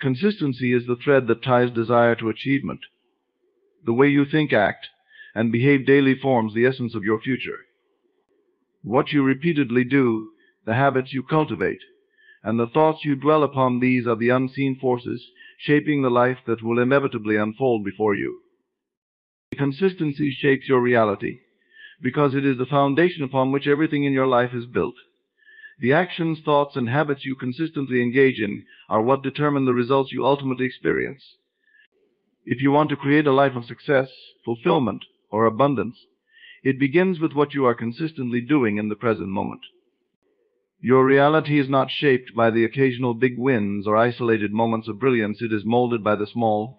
Consistency is the thread that ties desire to achievement. The way you think, act, and behave daily forms the essence of your future. What you repeatedly do, the habits you cultivate, and the thoughts you dwell upon, these are the unseen forces shaping the life that will inevitably unfold before you. Consistency shapes your reality because it is the foundation upon which everything in your life is built. The actions, thoughts, and habits you consistently engage in are what determine the results you ultimately experience. If you want to create a life of success, fulfillment, or abundance, it begins with what you are consistently doing in the present moment. Your reality is not shaped by the occasional big wins or isolated moments of brilliance. It is molded by the small,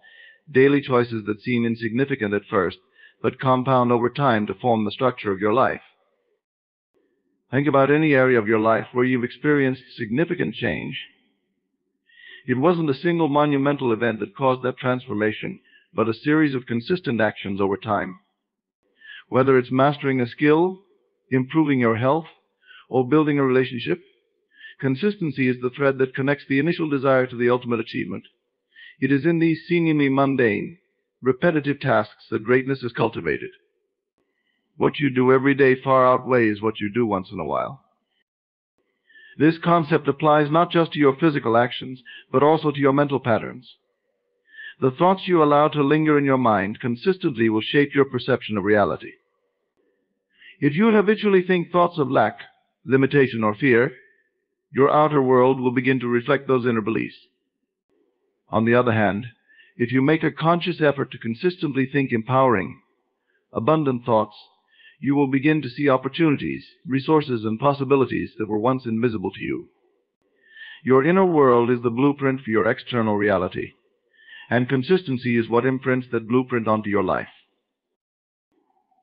daily choices that seem insignificant at first, but compound over time to form the structure of your life. Think about any area of your life where you've experienced significant change. It wasn't a single monumental event that caused that transformation, but a series of consistent actions over time. Whether it's mastering a skill, improving your health, or building a relationship, consistency is the thread that connects the initial desire to the ultimate achievement. It is in these seemingly mundane, repetitive tasks that greatness is cultivated. What you do every day far outweighs what you do once in a while. This concept applies not just to your physical actions, but also to your mental patterns. The thoughts you allow to linger in your mind consistently will shape your perception of reality. If you habitually think thoughts of lack, limitation, or fear, your outer world will begin to reflect those inner beliefs. On the other hand, if you make a conscious effort to consistently think empowering, abundant thoughts, you will begin to see opportunities, resources, and possibilities that were once invisible to you. Your inner world is the blueprint for your external reality, and consistency is what imprints that blueprint onto your life.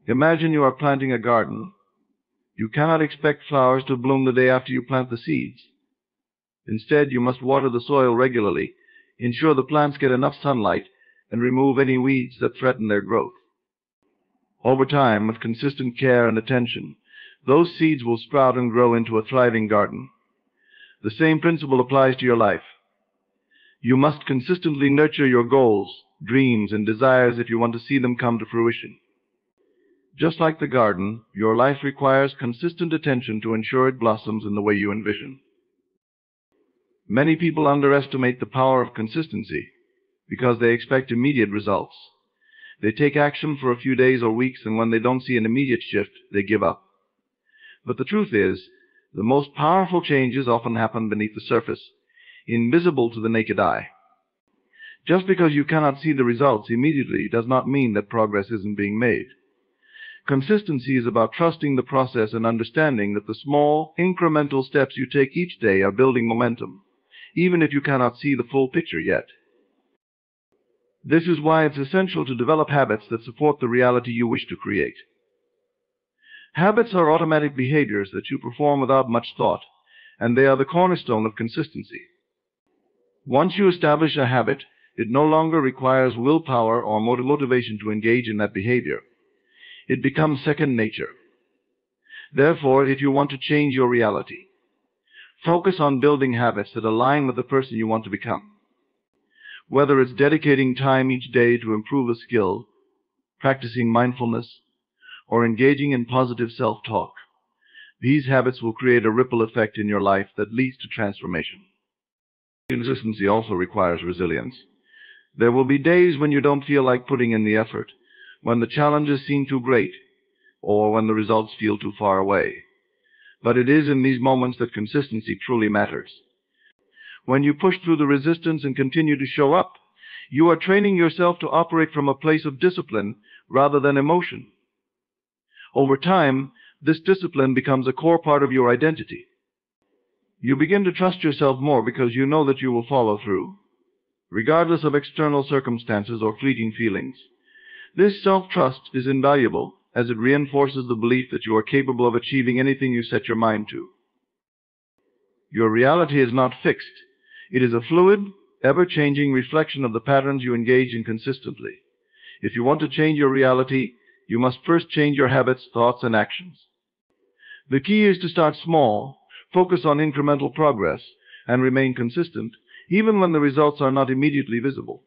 Imagine you are planting a garden. You cannot expect flowers to bloom the day after you plant the seeds. Instead, you must water the soil regularly, ensure the plants get enough sunlight, and remove any weeds that threaten their growth. Over time, with consistent care and attention, those seeds will sprout and grow into a thriving garden. The same principle applies to your life. You must consistently nurture your goals, dreams, and desires if you want to see them come to fruition. Just like the garden, your life requires consistent attention to ensure it blossoms in the way you envision. Many people underestimate the power of consistency because they expect immediate results. They take action for a few days or weeks, and when they don't see an immediate shift, they give up. But the truth is, the most powerful changes often happen beneath the surface, invisible to the naked eye. Just because you cannot see the results immediately does not mean that progress isn't being made. Consistency is about trusting the process and understanding that the small, incremental steps you take each day are building momentum, even if you cannot see the full picture yet. This is why it's essential to develop habits that support the reality you wish to create. Habits are automatic behaviors that you perform without much thought, and they are the cornerstone of consistency. Once you establish a habit, it no longer requires willpower or motivation to engage in that behavior. It becomes second nature. Therefore, if you want to change your reality, focus on building habits that align with the person you want to become. Whether it's dedicating time each day to improve a skill, practicing mindfulness, or engaging in positive self-talk, these habits will create a ripple effect in your life that leads to transformation. Consistency also requires resilience. There will be days when you don't feel like putting in the effort, when the challenges seem too great, or when the results feel too far away. But it is in these moments that consistency truly matters. When you push through the resistance and continue to show up, you are training yourself to operate from a place of discipline rather than emotion. Over time, this discipline becomes a core part of your identity. You begin to trust yourself more because you know that you will follow through, regardless of external circumstances or fleeting feelings. This self-trust is invaluable as it reinforces the belief that you are capable of achieving anything you set your mind to. Your reality is not fixed. It is a fluid, ever-changing reflection of the patterns you engage in consistently. If you want to change your reality, you must first change your habits, thoughts, and actions. The key is to start small, focus on incremental progress, and remain consistent, even when the results are not immediately visible.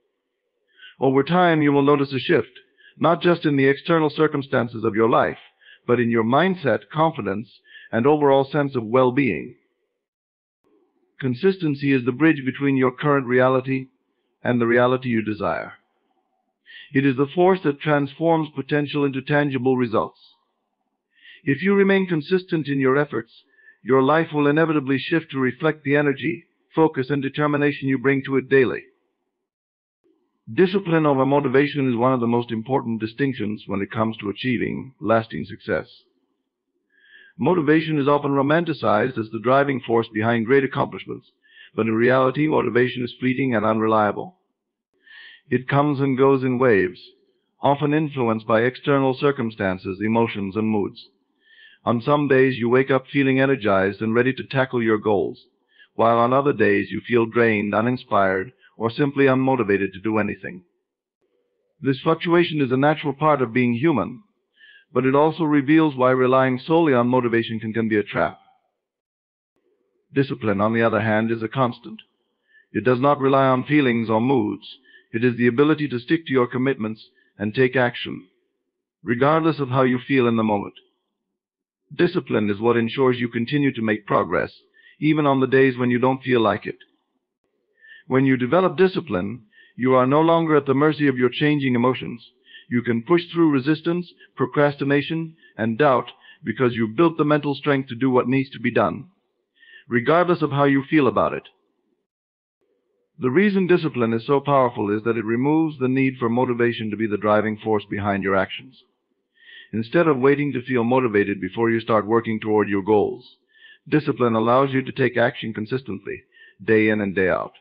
Over time, you will notice a shift, not just in the external circumstances of your life, but in your mindset, confidence, and overall sense of well-being. Consistency is the bridge between your current reality and the reality you desire. It is the force that transforms potential into tangible results. If you remain consistent in your efforts, your life will inevitably shift to reflect the energy, focus, and determination you bring to it daily. Discipline over motivation is one of the most important distinctions when it comes to achieving lasting success. Motivation is often romanticized as the driving force behind great accomplishments, but in reality, motivation is fleeting and unreliable. It comes and goes in waves, often influenced by external circumstances, emotions, and moods. On some days, you wake up feeling energized and ready to tackle your goals, while on other days you feel drained, uninspired, or simply unmotivated to do anything. This fluctuation is a natural part of being human, but it also reveals why relying solely on motivation can be a trap. Discipline, on the other hand, is a constant. It does not rely on feelings or moods. It is the ability to stick to your commitments and take action, regardless of how you feel in the moment. Discipline is what ensures you continue to make progress, even on the days when you don't feel like it. When you develop discipline, you are no longer at the mercy of your changing emotions. You can push through resistance, procrastination, and doubt because you've built the mental strength to do what needs to be done, regardless of how you feel about it. The reason discipline is so powerful is that it removes the need for motivation to be the driving force behind your actions. Instead of waiting to feel motivated before you start working toward your goals, discipline allows you to take action consistently, day in and day out.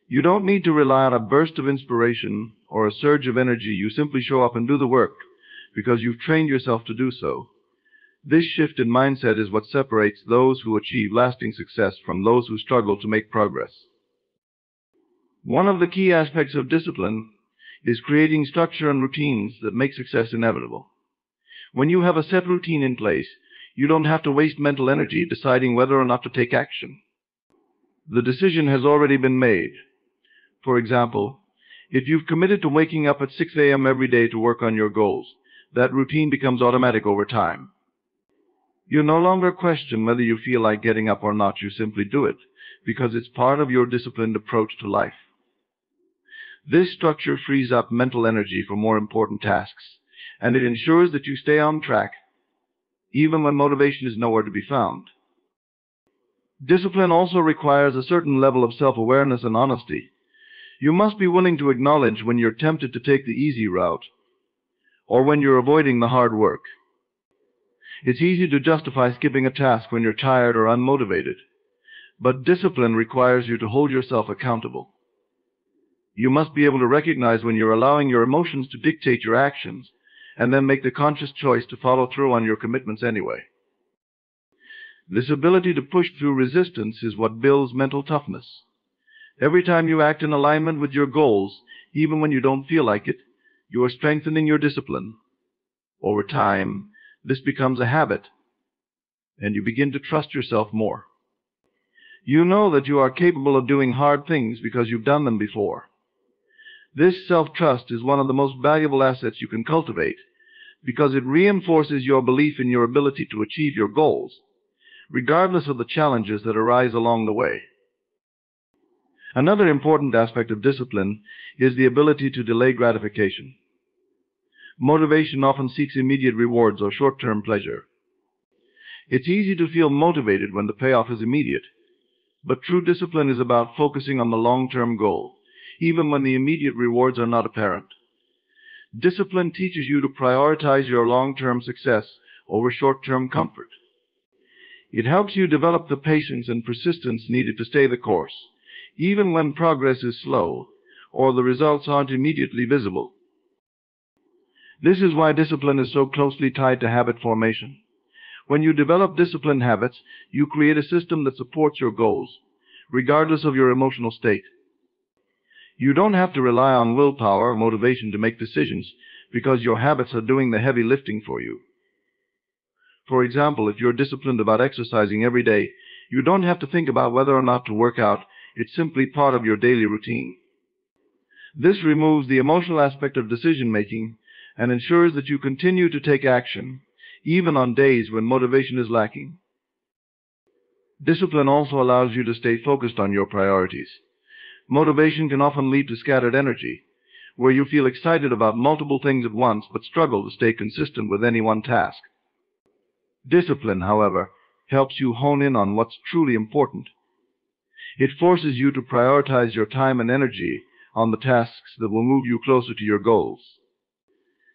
You don't need to rely on a burst of inspiration or a surge of energy. You simply show up and do the work because you've trained yourself to do so. This shift in mindset is what separates those who achieve lasting success from those who struggle to make progress. One of the key aspects of discipline is creating structure and routines that make success inevitable. When you have a set routine in place, you don't have to waste mental energy deciding whether or not to take action. The decision has already been made. For example, if you've committed to waking up at 6 a.m. every day to work on your goals, that routine becomes automatic over time. You no longer question whether you feel like getting up or not. You simply do it because it's part of your disciplined approach to life. This structure frees up mental energy for more important tasks, and it ensures that you stay on track even when motivation is nowhere to be found. Discipline also requires a certain level of self-awareness and honesty. You must be willing to acknowledge when you're tempted to take the easy route or when you're avoiding the hard work. It's easy to justify skipping a task when you're tired or unmotivated, but discipline requires you to hold yourself accountable. You must be able to recognize when you're allowing your emotions to dictate your actions and then make the conscious choice to follow through on your commitments anyway. This ability to push through resistance is what builds mental toughness. Every time you act in alignment with your goals, even when you don't feel like it, you are strengthening your discipline. Over time, this becomes a habit, and you begin to trust yourself more. You know that you are capable of doing hard things because you've done them before. This self-trust is one of the most valuable assets you can cultivate because it reinforces your belief in your ability to achieve your goals, regardless of the challenges that arise along the way. Another important aspect of discipline is the ability to delay gratification. Motivation often seeks immediate rewards or short-term pleasure. It's easy to feel motivated when the payoff is immediate, but true discipline is about focusing on the long-term goal, even when the immediate rewards are not apparent. Discipline teaches you to prioritize your long-term success over short-term comfort. It helps you develop the patience and persistence needed to stay the course, even when progress is slow or the results aren't immediately visible. This is why discipline is so closely tied to habit formation. When you develop disciplined habits, you create a system that supports your goals, regardless of your emotional state. You don't have to rely on willpower or motivation to make decisions because your habits are doing the heavy lifting for you. For example, if you're disciplined about exercising every day, you don't have to think about whether or not to work out It's simply part of your daily routine. This removes the emotional aspect of decision-making and ensures that you continue to take action, even on days when motivation is lacking. Discipline also allows you to stay focused on your priorities. Motivation can often lead to scattered energy, where you feel excited about multiple things at once but struggle to stay consistent with any one task. Discipline, however, helps you hone in on what's truly important. It forces you to prioritize your time and energy on the tasks that will move you closer to your goals.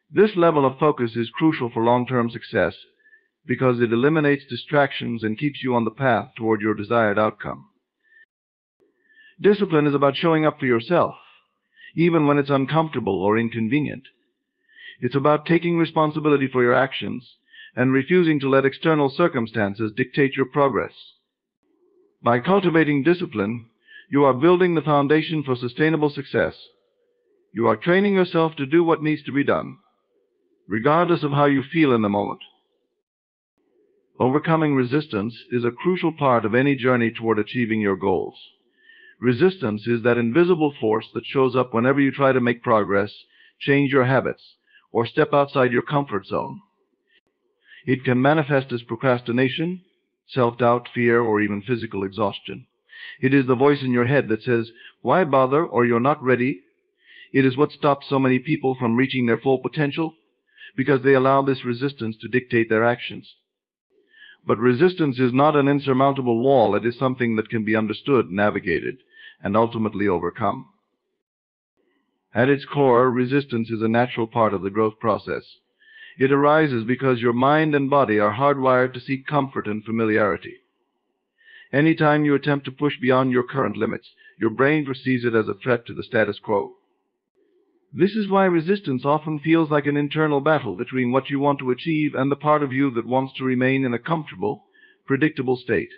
This level of focus is crucial for long-term success because it eliminates distractions and keeps you on the path toward your desired outcome. Discipline is about showing up for yourself, even when it's uncomfortable or inconvenient. It's about taking responsibility for your actions and refusing to let external circumstances dictate your progress. By cultivating discipline, you are building the foundation for sustainable success. You are training yourself to do what needs to be done, regardless of how you feel in the moment. Overcoming resistance is a crucial part of any journey toward achieving your goals. Resistance is that invisible force that shows up whenever you try to make progress, change your habits, or step outside your comfort zone. It can manifest as procrastination, self-doubt, fear, or even physical exhaustion. It is the voice in your head that says, "Why bother?" or "You're not ready." It is what stops so many people from reaching their full potential, because they allow this resistance to dictate their actions. But resistance is not an insurmountable wall. It is something that can be understood, navigated, and ultimately overcome. At its core, resistance is a natural part of the growth process. It arises because your mind and body are hardwired to seek comfort and familiarity. Anytime you attempt to push beyond your current limits, your brain perceives it as a threat to the status quo. This is why resistance often feels like an internal battle between what you want to achieve and the part of you that wants to remain in a comfortable, predictable state.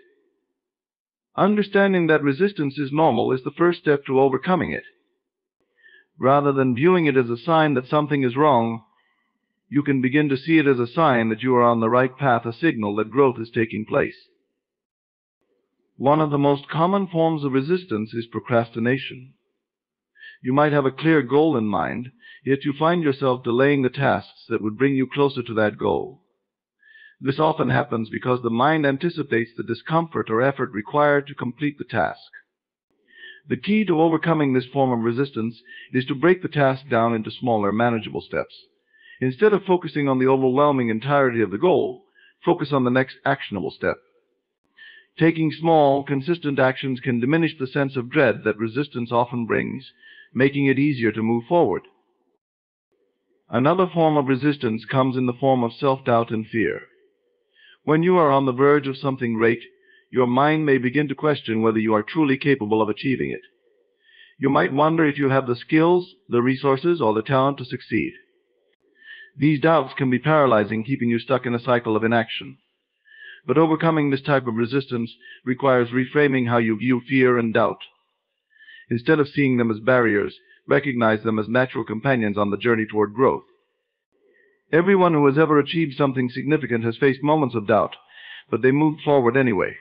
Understanding that resistance is normal is the first step to overcoming it. Rather than viewing it as a sign that something is wrong, you can begin to see it as a sign that you are on the right path, a signal that growth is taking place. One of the most common forms of resistance is procrastination. You might have a clear goal in mind, yet you find yourself delaying the tasks that would bring you closer to that goal. This often happens because the mind anticipates the discomfort or effort required to complete the task. The key to overcoming this form of resistance is to break the task down into smaller, manageable steps. Instead of focusing on the overwhelming entirety of the goal, focus on the next actionable step. Taking small, consistent actions can diminish the sense of dread that resistance often brings, making it easier to move forward. Another form of resistance comes in the form of self-doubt and fear. When you are on the verge of something great, your mind may begin to question whether you are truly capable of achieving it. You might wonder if you have the skills, the resources, or the talent to succeed. These doubts can be paralyzing, keeping you stuck in a cycle of inaction. But overcoming this type of resistance requires reframing how you view fear and doubt. Instead of seeing them as barriers, recognize them as natural companions on the journey toward growth. Everyone who has ever achieved something significant has faced moments of doubt, but they moved forward anyway.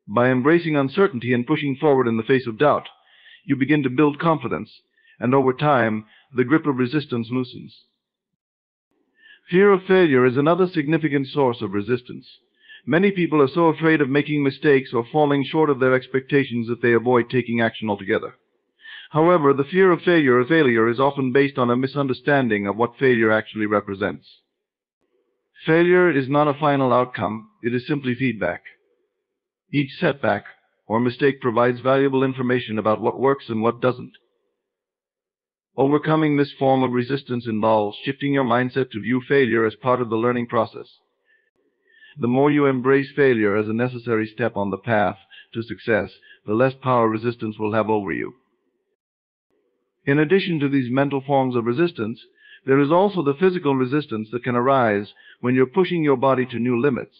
By embracing uncertainty and pushing forward in the face of doubt, you begin to build confidence, and over time, the grip of resistance loosens. Fear of failure is another significant source of resistance. Many people are so afraid of making mistakes or falling short of their expectations that they avoid taking action altogether. However, the fear of failure is often based on a misunderstanding of what failure actually represents. Failure is not a final outcome, it is simply feedback. Each setback or mistake provides valuable information about what works and what doesn't. Overcoming this form of resistance involves shifting your mindset to view failure as part of the learning process. The more you embrace failure as a necessary step on the path to success, the less power resistance will have over you. In addition to these mental forms of resistance, there is also the physical resistance that can arise when you're pushing your body to new limits.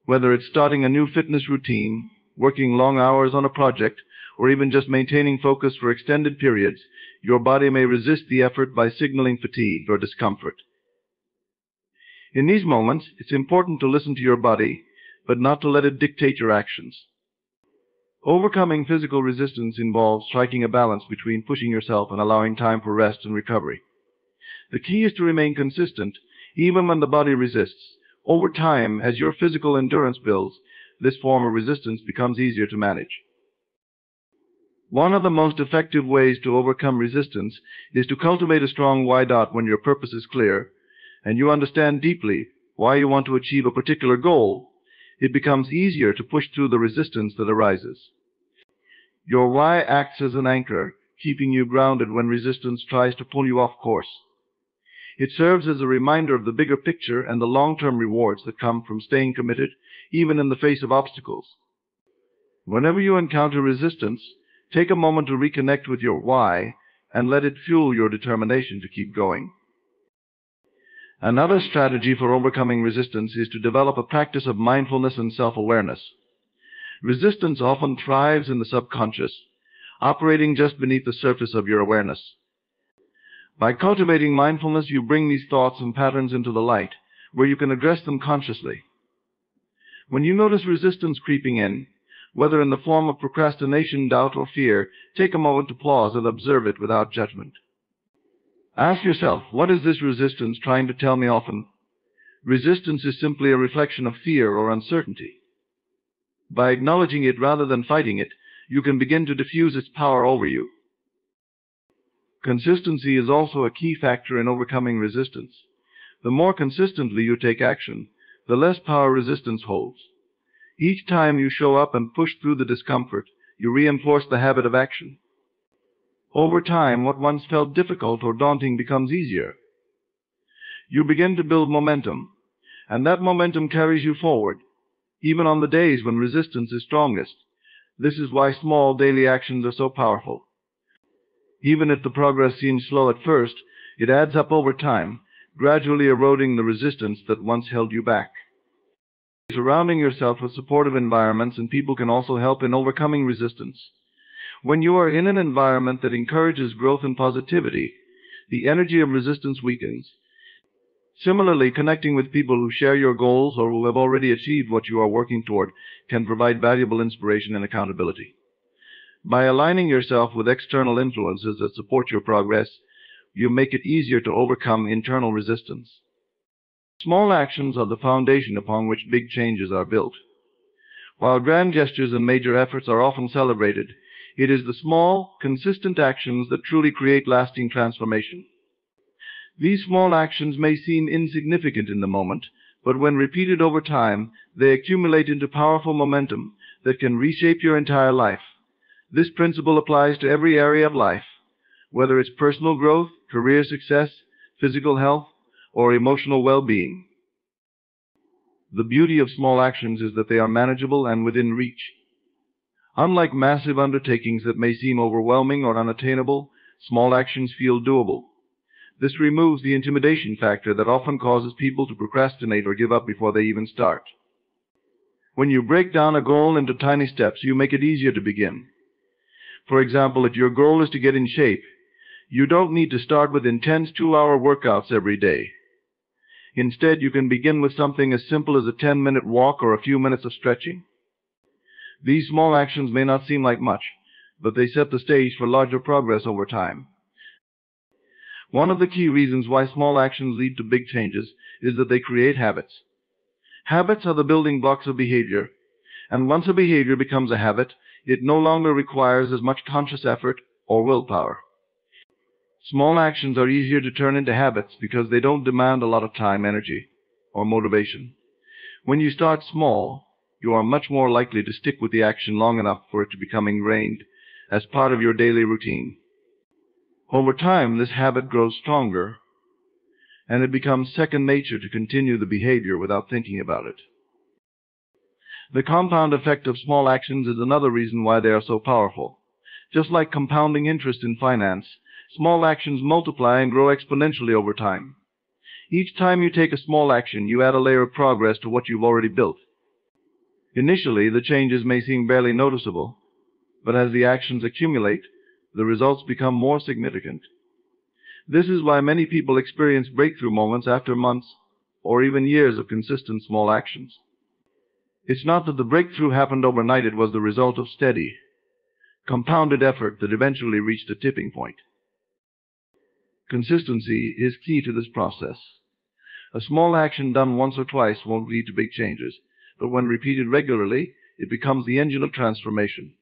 Whether it's starting a new fitness routine, working long hours on a project, or even just maintaining focus for extended periods, your body may resist the effort by signaling fatigue or discomfort. In these moments, it's important to listen to your body, but not to let it dictate your actions. Overcoming physical resistance involves striking a balance between pushing yourself and allowing time for rest and recovery. The key is to remain consistent, even when the body resists. Over time, as your physical endurance builds, this form of resistance becomes easier to manage. One of the most effective ways to overcome resistance is to cultivate a strong why dot when your purpose is clear and you understand deeply why you want to achieve a particular goal. It becomes easier to push through the resistance that arises. Your why acts as an anchor, keeping you grounded when resistance tries to pull you off course. It serves as a reminder of the bigger picture and the long-term rewards that come from staying committed, even in the face of obstacles. Whenever you encounter resistance, take a moment to reconnect with your why and let it fuel your determination to keep going. Another strategy for overcoming resistance is to develop a practice of mindfulness and self-awareness. Resistance often thrives in the subconscious, operating just beneath the surface of your awareness. By cultivating mindfulness, you bring these thoughts and patterns into the light, where you can address them consciously. When you notice resistance creeping in, whether in the form of procrastination, doubt, or fear, take a moment to pause and observe it without judgment. Ask yourself, what is this resistance trying to tell me often? Resistance is simply a reflection of fear or uncertainty. By acknowledging it rather than fighting it, you can begin to diffuse its power over you. Consistency is also a key factor in overcoming resistance. The more consistently you take action, the less power resistance holds. Each time you show up and push through the discomfort, you reinforce the habit of action. Over time, what once felt difficult or daunting becomes easier. You begin to build momentum, and that momentum carries you forward, even on the days when resistance is strongest. This is why small daily actions are so powerful. Even if the progress seems slow at first, it adds up over time, gradually eroding the resistance that once held you back. Surrounding yourself with supportive environments and people can also help in overcoming resistance. When you are in an environment that encourages growth and positivity, the energy of resistance weakens. Similarly, connecting with people who share your goals or who have already achieved what you are working toward can provide valuable inspiration and accountability. By aligning yourself with external influences that support your progress, you make it easier to overcome internal resistance. Small actions are the foundation upon which big changes are built. While grand gestures and major efforts are often celebrated, it is the small, consistent actions that truly create lasting transformation. These small actions may seem insignificant in the moment, but when repeated over time, they accumulate into powerful momentum that can reshape your entire life. This principle applies to every area of life, whether it's personal growth, career success, physical health, or emotional well-being. The beauty of small actions is that they are manageable and within reach. Unlike massive undertakings that may seem overwhelming or unattainable, small actions feel doable. This removes the intimidation factor that often causes people to procrastinate or give up before they even start. When you break down a goal into tiny steps, you make it easier to begin. For example, if your goal is to get in shape, you don't need to start with intense 2-hour workouts every day. Instead, you can begin with something as simple as a 10-minute walk or a few minutes of stretching. These small actions may not seem like much, but they set the stage for larger progress over time. One of the key reasons why small actions lead to big changes is that they create habits. Habits are the building blocks of behavior, and once a behavior becomes a habit, it no longer requires as much conscious effort or willpower. Small actions are easier to turn into habits because they don't demand a lot of time, energy, or motivation. When you start small, you are much more likely to stick with the action long enough for it to become ingrained as part of your daily routine. Over time, this habit grows stronger, and it becomes second nature to continue the behavior without thinking about it. The compound effect of small actions is another reason why they are so powerful. Just like compounding interest in finance, small actions multiply and grow exponentially over time. Each time you take a small action, you add a layer of progress to what you've already built. Initially, the changes may seem barely noticeable, but as the actions accumulate, the results become more significant. This is why many people experience breakthrough moments after months or even years of consistent small actions. It's not that the breakthrough happened overnight. It was the result of steady, compounded effort that eventually reached a tipping point. Consistency is key to this process. A small action done once or twice won't lead to big changes, but when repeated regularly, it becomes the engine of transformation.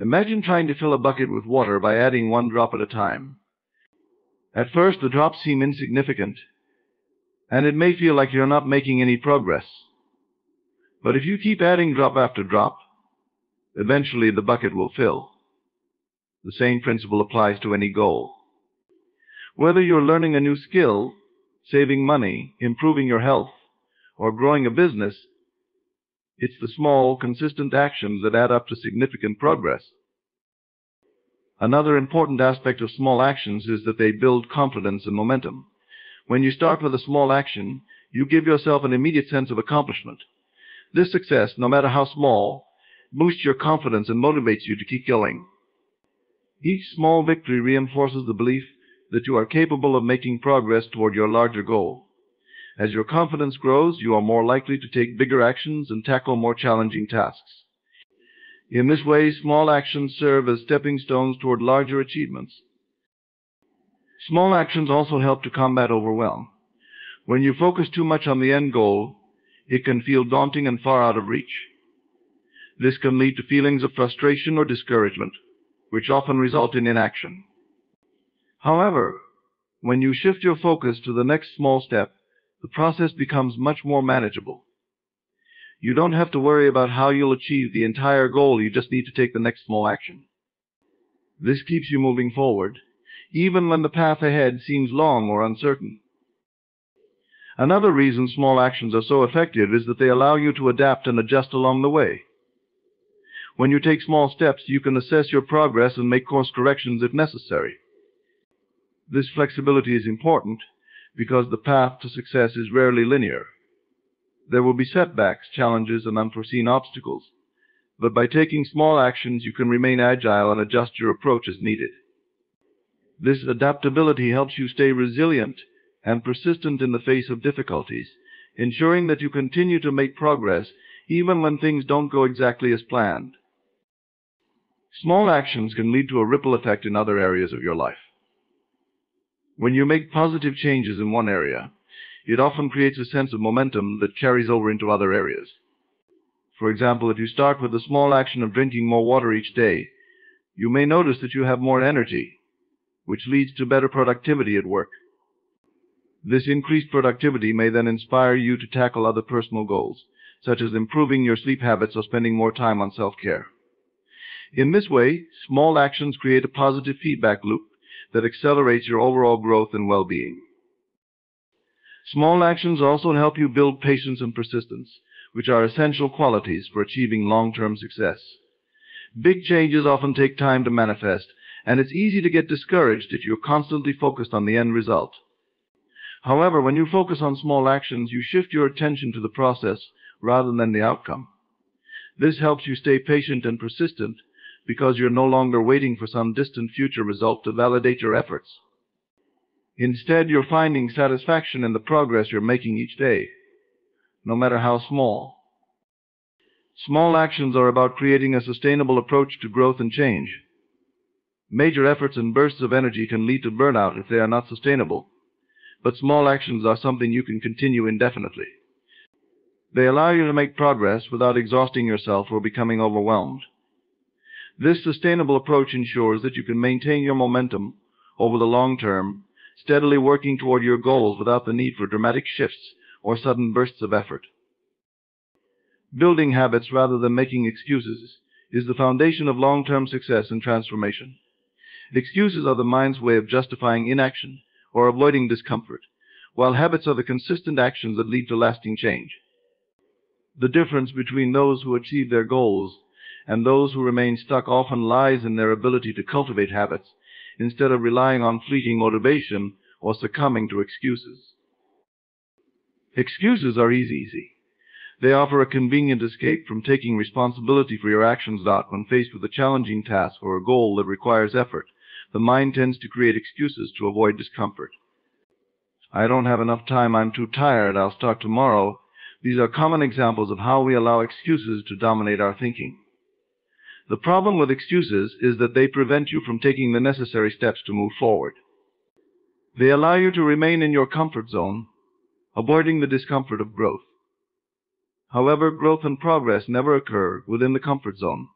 Imagine trying to fill a bucket with water by adding one drop at a time. At first, the drops seem insignificant, and it may feel like you're not making any progress. But if you keep adding drop after drop, eventually the bucket will fill. The same principle applies to any goal. Whether you're learning a new skill, saving money, improving your health, or growing a business, it's the small, consistent actions that add up to significant progress. Another important aspect of small actions is that they build confidence and momentum. When you start with a small action, you give yourself an immediate sense of accomplishment. This success, no matter how small, boosts your confidence and motivates you to keep going. Each small victory reinforces the belief that you are capable of making progress toward your larger goal. As your confidence grows, you are more likely to take bigger actions and tackle more challenging tasks. In this way, small actions serve as stepping stones toward larger achievements. Small actions also help to combat overwhelm. When you focus too much on the end goal, it can feel daunting and far out of reach. This can lead to feelings of frustration or discouragement, which often result in inaction. However, when you shift your focus to the next small step, the process becomes much more manageable. You don't have to worry about how you'll achieve the entire goal. You just need to take the next small action. This keeps you moving forward, even when the path ahead seems long or uncertain. Another reason small actions are so effective is that they allow you to adapt and adjust along the way. When you take small steps, you can assess your progress and make course corrections if necessary. This flexibility is important because the path to success is rarely linear. There will be setbacks, challenges, and unforeseen obstacles, but by taking small actions, you can remain agile and adjust your approach as needed. This adaptability helps you stay resilient and persistent in the face of difficulties, ensuring that you continue to make progress even when things don't go exactly as planned. Small actions can lead to a ripple effect in other areas of your life. When you make positive changes in one area, it often creates a sense of momentum that carries over into other areas. For example, if you start with the small action of drinking more water each day, you may notice that you have more energy, which leads to better productivity at work. This increased productivity may then inspire you to tackle other personal goals, such as improving your sleep habits or spending more time on self-care. In this way, small actions create a positive feedback loop that accelerates your overall growth and well-being. Small actions also help you build patience and persistence, which are essential qualities for achieving long-term success. Big changes often take time to manifest, and it's easy to get discouraged if you're constantly focused on the end result. However, when you focus on small actions, you shift your attention to the process rather than the outcome. This helps you stay patient and persistent because you're no longer waiting for some distant future result to validate your efforts. Instead, you're finding satisfaction in the progress you're making each day, no matter how small. Small actions are about creating a sustainable approach to growth and change. Major efforts and bursts of energy can lead to burnout if they are not sustainable, but small actions are something you can continue indefinitely. They allow you to make progress without exhausting yourself or becoming overwhelmed. This sustainable approach ensures that you can maintain your momentum over the long term, steadily working toward your goals without the need for dramatic shifts or sudden bursts of effort. Building habits rather than making excuses is the foundation of long-term success and transformation. Excuses are the mind's way of justifying inaction or avoiding discomfort, while habits are the consistent actions that lead to lasting change. The difference between those who achieve their goals and those who remain stuck often lies in their ability to cultivate habits instead of relying on fleeting motivation or succumbing to excuses. Excuses are easy. They offer a convenient escape from taking responsibility for your actions. When faced with a challenging task or a goal that requires effort, the mind tends to create excuses to avoid discomfort. I don't have enough time, I'm too tired, I'll start tomorrow, These are common examples of how we allow excuses to dominate our thinking. The problem with excuses is that they prevent you from taking the necessary steps to move forward. They allow you to remain in your comfort zone, avoiding the discomfort of growth. However, growth and progress never occur within the comfort zone.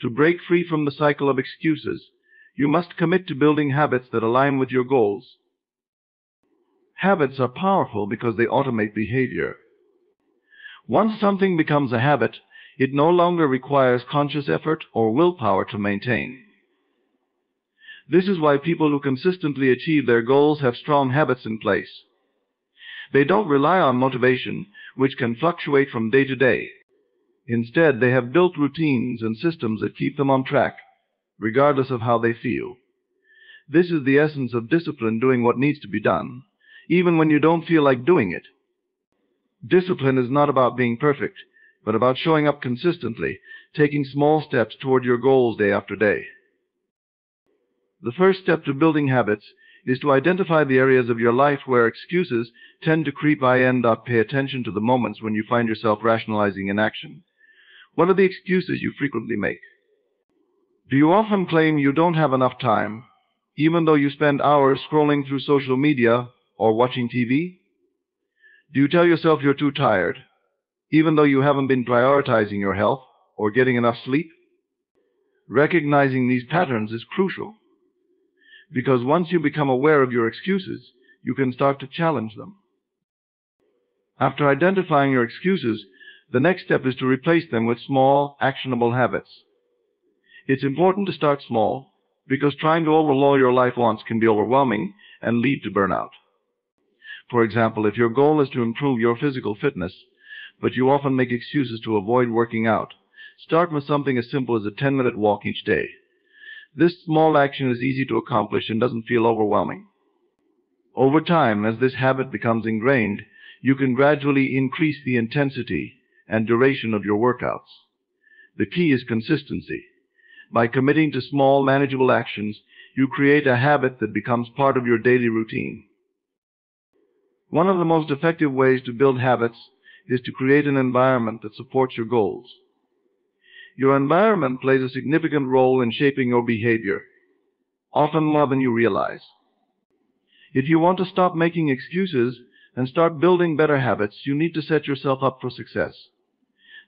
To break free from the cycle of excuses, you must commit to building habits that align with your goals. Habits are powerful because they automate behavior. Once something becomes a habit, it no longer requires conscious effort or willpower to maintain. This is why people who consistently achieve their goals have strong habits in place. They don't rely on motivation, which can fluctuate from day to day. Instead, they have built routines and systems that keep them on track, regardless of how they feel. This is the essence of discipline, doing what needs to be done, even when you don't feel like doing it. Discipline is not about being perfect, but about showing up consistently, taking small steps toward your goals day after day. The first step to building habits is to identify the areas of your life where excuses tend to creep in. Pay attention to the moments when you find yourself rationalizing inaction. What are the excuses you frequently make? Do you often claim you don't have enough time, even though you spend hours scrolling through social media or watching TV? Do you tell yourself you're too tired, even though you haven't been prioritizing your health or getting enough sleep? Recognizing these patterns is crucial, because once you become aware of your excuses, you can start to challenge them. After identifying your excuses, the next step is to replace them with small, actionable habits. It's important to start small, because trying to overhaul your life once can be overwhelming and lead to burnout. For example, if your goal is to improve your physical fitness, but you often make excuses to avoid working out, start with something as simple as a 10-minute walk each day. This small action is easy to accomplish and doesn't feel overwhelming. Over time, as this habit becomes ingrained, you can gradually increase the intensity and duration of your workouts. The key is consistency. By committing to small, manageable actions, you create a habit that becomes part of your daily routine. One of the most effective ways to build habits is to create an environment that supports your goals. Your environment plays a significant role in shaping your behavior, often more than you realize. If you want to stop making excuses and start building better habits, you need to set yourself up for success.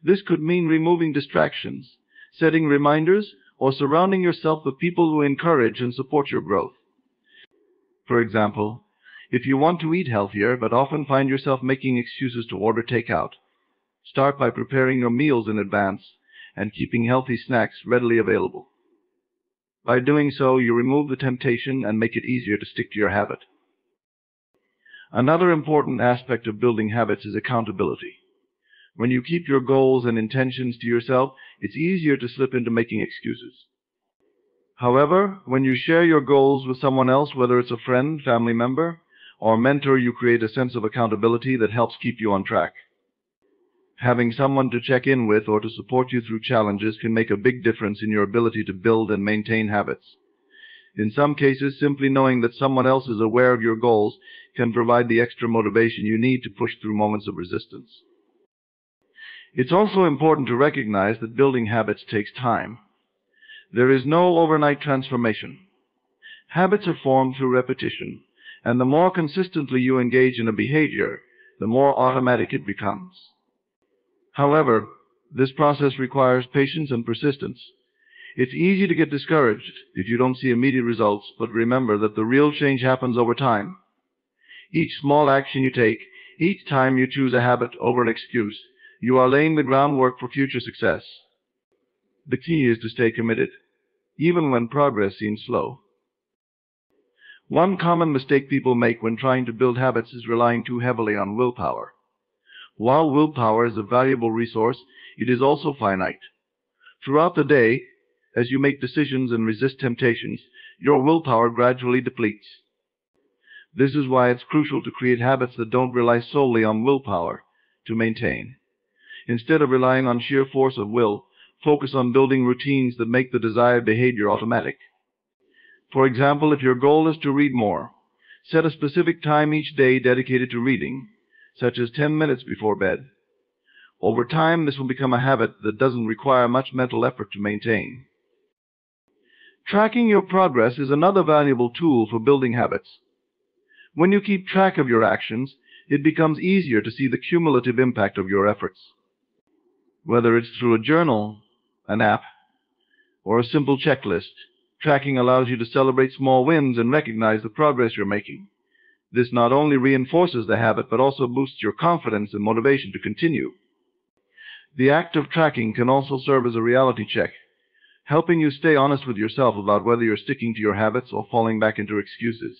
This could mean removing distractions, setting reminders, or surrounding yourself with people who encourage and support your growth. For example, if you want to eat healthier but often find yourself making excuses to order takeout, start by preparing your meals in advance and keeping healthy snacks readily available. By doing so, you remove the temptation and make it easier to stick to your habit. Another important aspect of building habits is accountability. When you keep your goals and intentions to yourself, it's easier to slip into making excuses. However, when you share your goals with someone else, whether it's a friend, family member, or mentor, you create a sense of accountability that helps keep you on track. Having someone to check in with or to support you through challenges can make a big difference in your ability to build and maintain habits. In some cases, simply knowing that someone else is aware of your goals can provide the extra motivation you need to push through moments of resistance. It's also important to recognize that building habits takes time. There is no overnight transformation. Habits are formed through repetition, and the more consistently you engage in a behavior, the more automatic it becomes. However, this process requires patience and persistence. It's easy to get discouraged if you don't see immediate results, but remember that the real change happens over time. Each small action you take, each time you choose a habit over an excuse, you are laying the groundwork for future success. The key is to stay committed, even when progress seems slow. One common mistake people make when trying to build habits is relying too heavily on willpower. While willpower is a valuable resource, it is also finite. Throughout the day, as you make decisions and resist temptations, your willpower gradually depletes. This is why it's crucial to create habits that don't rely solely on willpower to maintain. Instead of relying on sheer force of will, focus on building routines that make the desired behavior automatic. For example, if your goal is to read more, set a specific time each day dedicated to reading. such as 10 minutes before bed. Over time, this will become a habit that doesn't require much mental effort to maintain. Tracking your progress is another valuable tool for building habits. When you keep track of your actions, it becomes easier to see the cumulative impact of your efforts. Whether it's through a journal, an app, or a simple checklist, tracking allows you to celebrate small wins and recognize the progress you're making. This not only reinforces the habit, but also boosts your confidence and motivation to continue. The act of tracking can also serve as a reality check, helping you stay honest with yourself about whether you're sticking to your habits or falling back into excuses.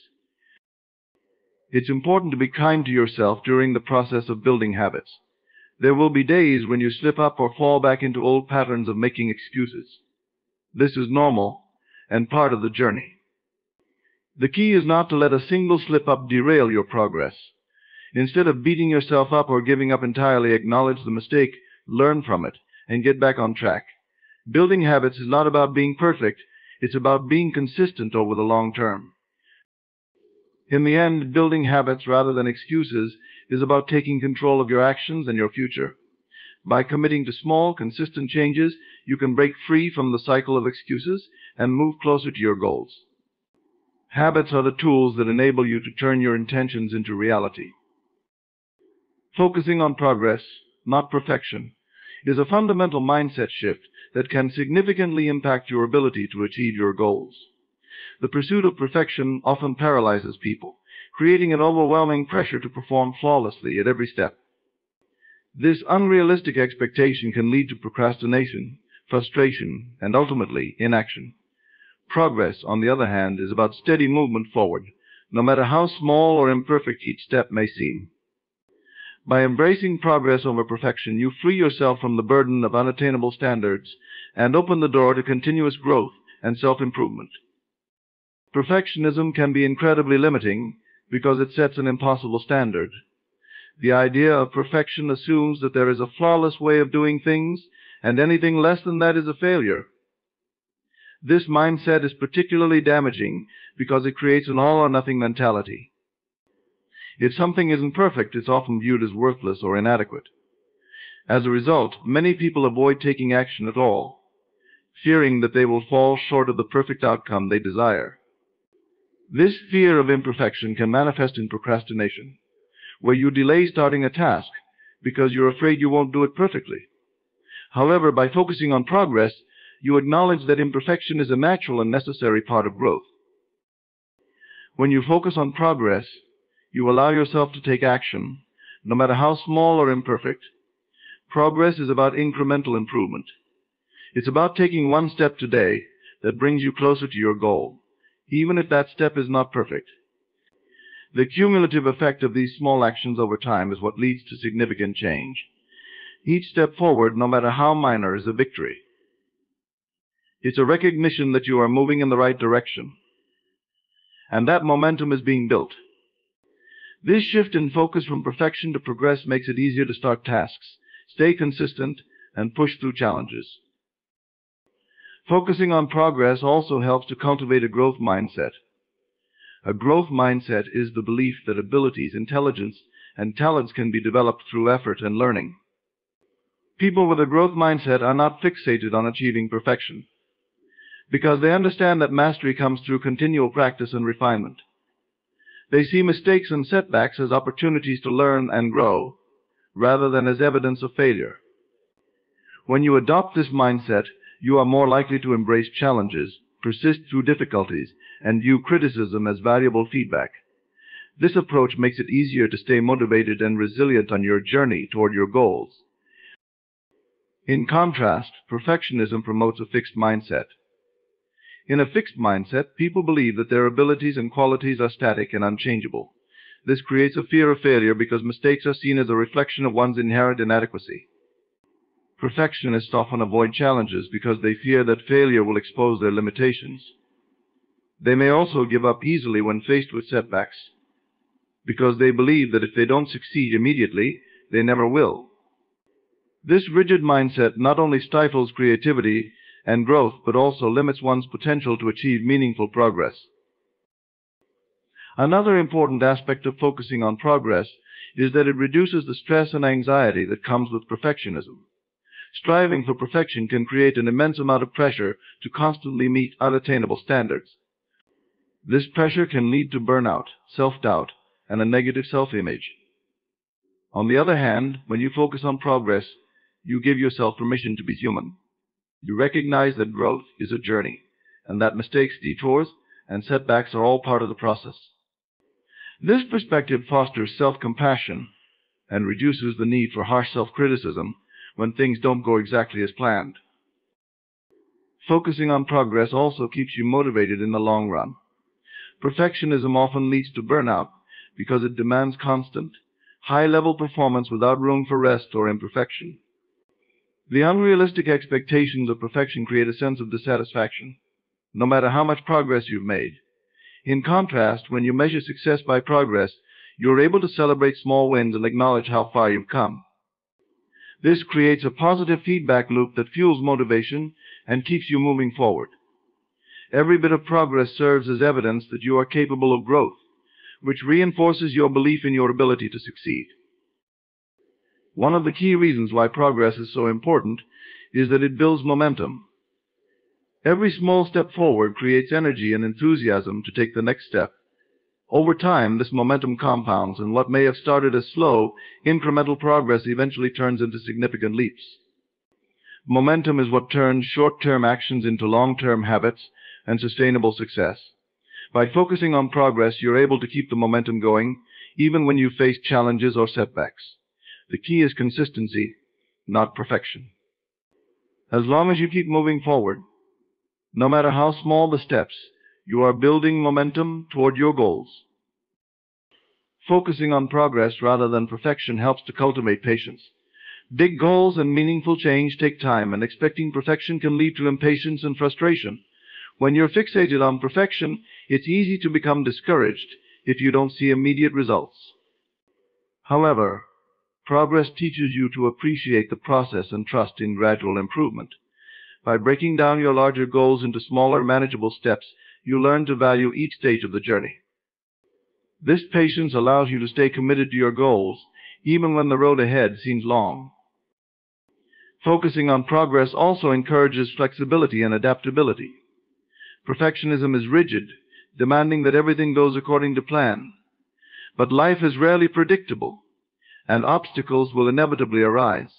It's important to be kind to yourself during the process of building habits. There will be days when you slip up or fall back into old patterns of making excuses. This is normal and part of the journey. The key is not to let a single slip-up derail your progress. Instead of beating yourself up or giving up entirely, acknowledge the mistake, learn from it, and get back on track. Building habits is not about being perfect, it's about being consistent over the long term. In the end, building habits rather than excuses is about taking control of your actions and your future. By committing to small, consistent changes, you can break free from the cycle of excuses and move closer to your goals. Habits are the tools that enable you to turn your intentions into reality. Focusing on progress, not perfection, is a fundamental mindset shift that can significantly impact your ability to achieve your goals. The pursuit of perfection often paralyzes people, creating an overwhelming pressure to perform flawlessly at every step. This unrealistic expectation can lead to procrastination, frustration, and ultimately inaction. Progress, on the other hand, is about steady movement forward, no matter how small or imperfect each step may seem. By embracing progress over perfection, you free yourself from the burden of unattainable standards and open the door to continuous growth and self-improvement. Perfectionism can be incredibly limiting because it sets an impossible standard. The idea of perfection assumes that there is a flawless way of doing things, and anything less than that is a failure. This mindset is particularly damaging because it creates an all-or-nothing mentality. If something isn't perfect, it's often viewed as worthless or inadequate. As a result, many people avoid taking action at all, fearing that they will fall short of the perfect outcome they desire. This fear of imperfection can manifest in procrastination, where you delay starting a task because you're afraid you won't do it perfectly. However, by focusing on progress, you acknowledge that imperfection is a natural and necessary part of growth. When you focus on progress, you allow yourself to take action, no matter how small or imperfect. Progress is about incremental improvement. It's about taking one step today that brings you closer to your goal, even if that step is not perfect. The cumulative effect of these small actions over time is what leads to significant change. Each step forward, no matter how minor, is a victory. It's a recognition that you are moving in the right direction, and that momentum is being built. This shift in focus from perfection to progress makes it easier to start tasks, stay consistent, and push through challenges. Focusing on progress also helps to cultivate a growth mindset. A growth mindset is the belief that abilities, intelligence, and talents can be developed through effort and learning. People with a growth mindset are not fixated on achieving perfection, because they understand that mastery comes through continual practice and refinement. They see mistakes and setbacks as opportunities to learn and grow, rather than as evidence of failure. When you adopt this mindset, you are more likely to embrace challenges, persist through difficulties, and view criticism as valuable feedback. This approach makes it easier to stay motivated and resilient on your journey toward your goals. In contrast, perfectionism promotes a fixed mindset. In a fixed mindset, people believe that their abilities and qualities are static and unchangeable. This creates a fear of failure because mistakes are seen as a reflection of one's inherent inadequacy. Perfectionists often avoid challenges because they fear that failure will expose their limitations. They may also give up easily when faced with setbacks, because they believe that if they don't succeed immediately, they never will. This rigid mindset not only stifles creativity and growth, but also limits one's potential to achieve meaningful progress. Another important aspect of focusing on progress is that it reduces the stress and anxiety that comes with perfectionism. Striving for perfection can create an immense amount of pressure to constantly meet unattainable standards. This pressure can lead to burnout, self-doubt, and a negative self-image. On the other hand, when you focus on progress, you give yourself permission to be human. You recognize that growth is a journey, and that mistakes, detours, and setbacks are all part of the process. This perspective fosters self-compassion and reduces the need for harsh self-criticism when things don't go exactly as planned. Focusing on progress also keeps you motivated in the long run. Perfectionism often leads to burnout because it demands constant, high-level performance without room for rest or imperfection. The unrealistic expectations of perfection create a sense of dissatisfaction, no matter how much progress you've made. In contrast, when you measure success by progress, you're able to celebrate small wins and acknowledge how far you've come. This creates a positive feedback loop that fuels motivation and keeps you moving forward. Every bit of progress serves as evidence that you are capable of growth, which reinforces your belief in your ability to succeed. One of the key reasons why progress is so important is that it builds momentum. Every small step forward creates energy and enthusiasm to take the next step. Over time, this momentum compounds, and what may have started as slow, incremental progress eventually turns into significant leaps. Momentum is what turns short-term actions into long-term habits and sustainable success. By focusing on progress, you're able to keep the momentum going, even when you face challenges or setbacks. The key is consistency, not perfection. As long as you keep moving forward, no matter how small the steps, you are building momentum toward your goals. Focusing on progress rather than perfection helps to cultivate patience. Big goals and meaningful change take time, and expecting perfection can lead to impatience and frustration. When you're fixated on perfection, it's easy to become discouraged if you don't see immediate results. However, progress teaches you to appreciate the process and trust in gradual improvement. By breaking down your larger goals into smaller, manageable steps, you learn to value each stage of the journey. This patience allows you to stay committed to your goals, even when the road ahead seems long. Focusing on progress also encourages flexibility and adaptability. Perfectionism is rigid, demanding that everything goes according to plan. But life is rarely predictable, and obstacles will inevitably arise.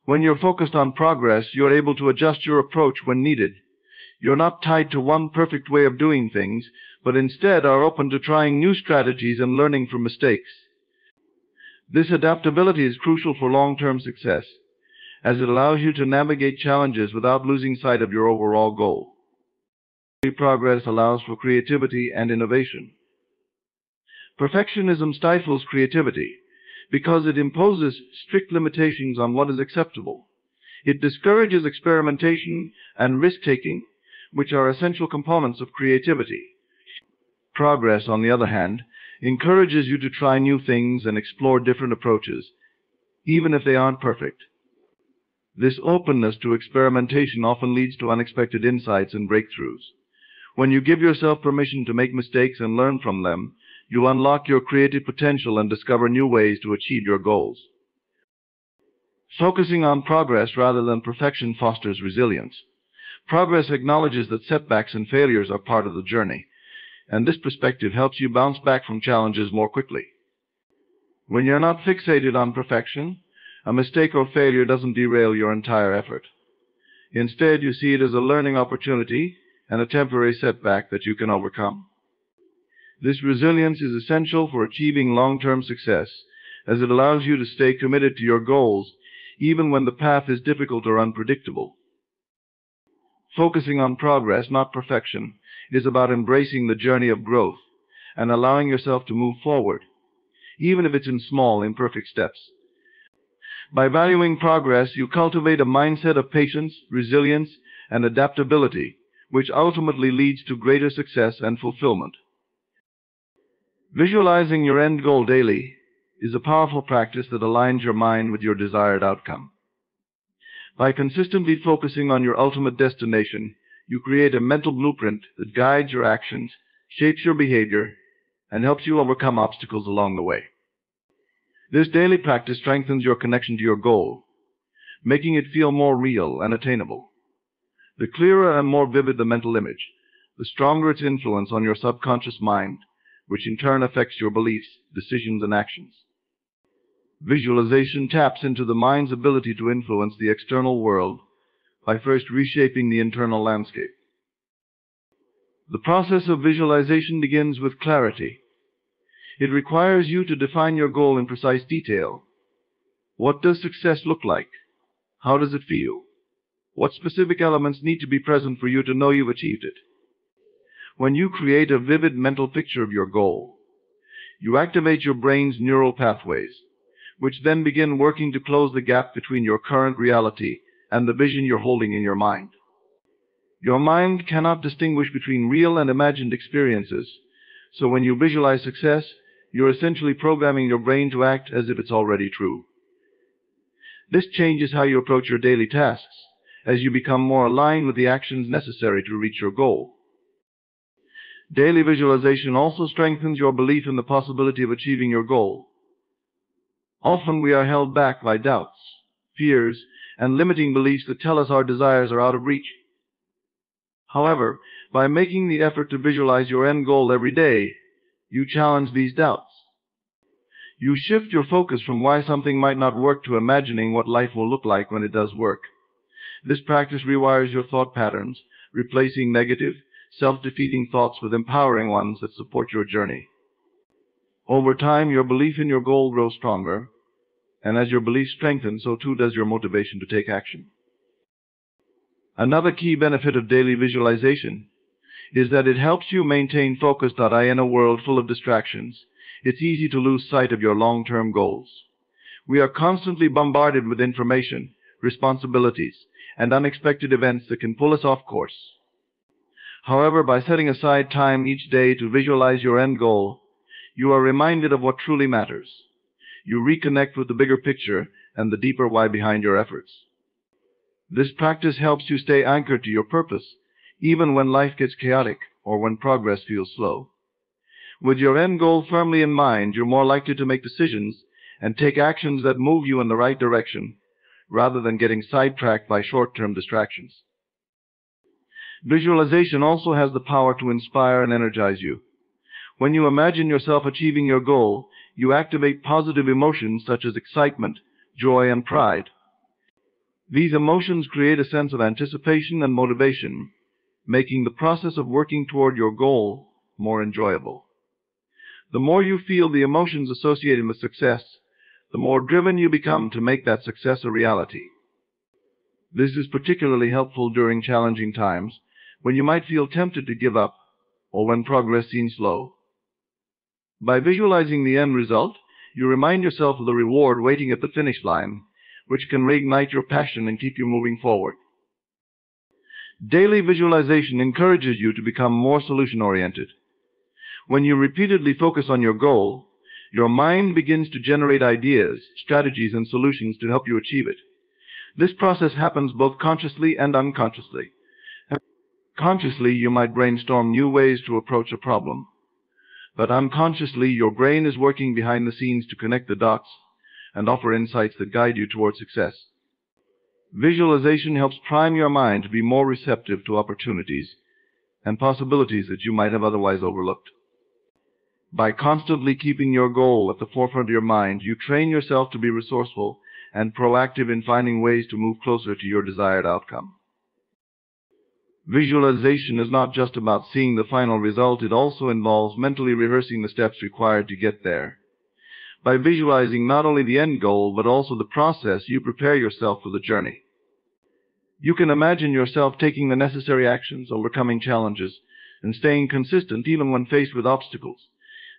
When you're focused on progress, you're able to adjust your approach when needed. You're not tied to one perfect way of doing things, but instead are open to trying new strategies and learning from mistakes. This adaptability is crucial for long-term success, as it allows you to navigate challenges without losing sight of your overall goal. Progress allows for creativity and innovation. Perfectionism stifles creativity because it imposes strict limitations on what is acceptable. It discourages experimentation and risk-taking, which are essential components of creativity. Progress, on the other hand, encourages you to try new things and explore different approaches, even if they aren't perfect. This openness to experimentation often leads to unexpected insights and breakthroughs. When you give yourself permission to make mistakes and learn from them, you unlock your creative potential and discover new ways to achieve your goals. Focusing on progress rather than perfection fosters resilience. Progress acknowledges that setbacks and failures are part of the journey, and this perspective helps you bounce back from challenges more quickly. When you're not fixated on perfection, a mistake or failure doesn't derail your entire effort. Instead, you see it as a learning opportunity and a temporary setback that you can overcome. This resilience is essential for achieving long-term success, as it allows you to stay committed to your goals even when the path is difficult or unpredictable. Focusing on progress, not perfection, is about embracing the journey of growth and allowing yourself to move forward, even if it's in small, imperfect steps. By valuing progress, you cultivate a mindset of patience, resilience, and adaptability, which ultimately leads to greater success and fulfillment. Visualizing your end goal daily is a powerful practice that aligns your mind with your desired outcome. By consistently focusing on your ultimate destination, you create a mental blueprint that guides your actions, shapes your behavior, and helps you overcome obstacles along the way. This daily practice strengthens your connection to your goal, making it feel more real and attainable. The clearer and more vivid the mental image, the stronger its influence on your subconscious mind, which in turn affects your beliefs, decisions, and actions. Visualization taps into the mind's ability to influence the external world by first reshaping the internal landscape. The process of visualization begins with clarity. It requires you to define your goal in precise detail. What does success look like? How does it feel? What specific elements need to be present for you to know you've achieved it? When you create a vivid mental picture of your goal, you activate your brain's neural pathways, which then begin working to close the gap between your current reality and the vision you're holding in your mind. Your mind cannot distinguish between real and imagined experiences, so when you visualize success, you're essentially programming your brain to act as if it's already true. This changes how you approach your daily tasks, as you become more aligned with the actions necessary to reach your goal. Daily visualization also strengthens your belief in the possibility of achieving your goal. Often we are held back by doubts, fears, and limiting beliefs that tell us our desires are out of reach. However, by making the effort to visualize your end goal every day, you challenge these doubts. You shift your focus from why something might not work to imagining what life will look like when it does work. This practice rewires your thought patterns, replacing negative, self-defeating thoughts with empowering ones that support your journey. Over time, your belief in your goal grows stronger, and as your belief strengthens, so too does your motivation to take action. Another key benefit of daily visualization is that it helps you maintain focus. In a world full of distractions, it's easy to lose sight of your long-term goals. We are constantly bombarded with information, responsibilities, and unexpected events that can pull us off course. However, by setting aside time each day to visualize your end goal, you are reminded of what truly matters. You reconnect with the bigger picture and the deeper why behind your efforts. This practice helps you stay anchored to your purpose, even when life gets chaotic or when progress feels slow. With your end goal firmly in mind, you're more likely to make decisions and take actions that move you in the right direction, rather than getting sidetracked by short-term distractions. Visualization also has the power to inspire and energize you. When you imagine yourself achieving your goal, you activate positive emotions such as excitement, joy, and pride. These emotions create a sense of anticipation and motivation, making the process of working toward your goal more enjoyable. The more you feel the emotions associated with success, the more driven you become to make that success a reality. This is particularly helpful during challenging times, when you might feel tempted to give up, or when progress seems slow. By visualizing the end result, you remind yourself of the reward waiting at the finish line, which can reignite your passion and keep you moving forward. Daily visualization encourages you to become more solution-oriented. When you repeatedly focus on your goal, your mind begins to generate ideas, strategies, and solutions to help you achieve it. This process happens both consciously and unconsciously. Consciously, you might brainstorm new ways to approach a problem, but unconsciously, your brain is working behind the scenes to connect the dots and offer insights that guide you toward success. Visualization helps prime your mind to be more receptive to opportunities and possibilities that you might have otherwise overlooked. By constantly keeping your goal at the forefront of your mind, you train yourself to be resourceful and proactive in finding ways to move closer to your desired outcome. Visualization is not just about seeing the final result, it also involves mentally rehearsing the steps required to get there. By visualizing not only the end goal, but also the process, you prepare yourself for the journey. You can imagine yourself taking the necessary actions, overcoming challenges, and staying consistent even when faced with obstacles.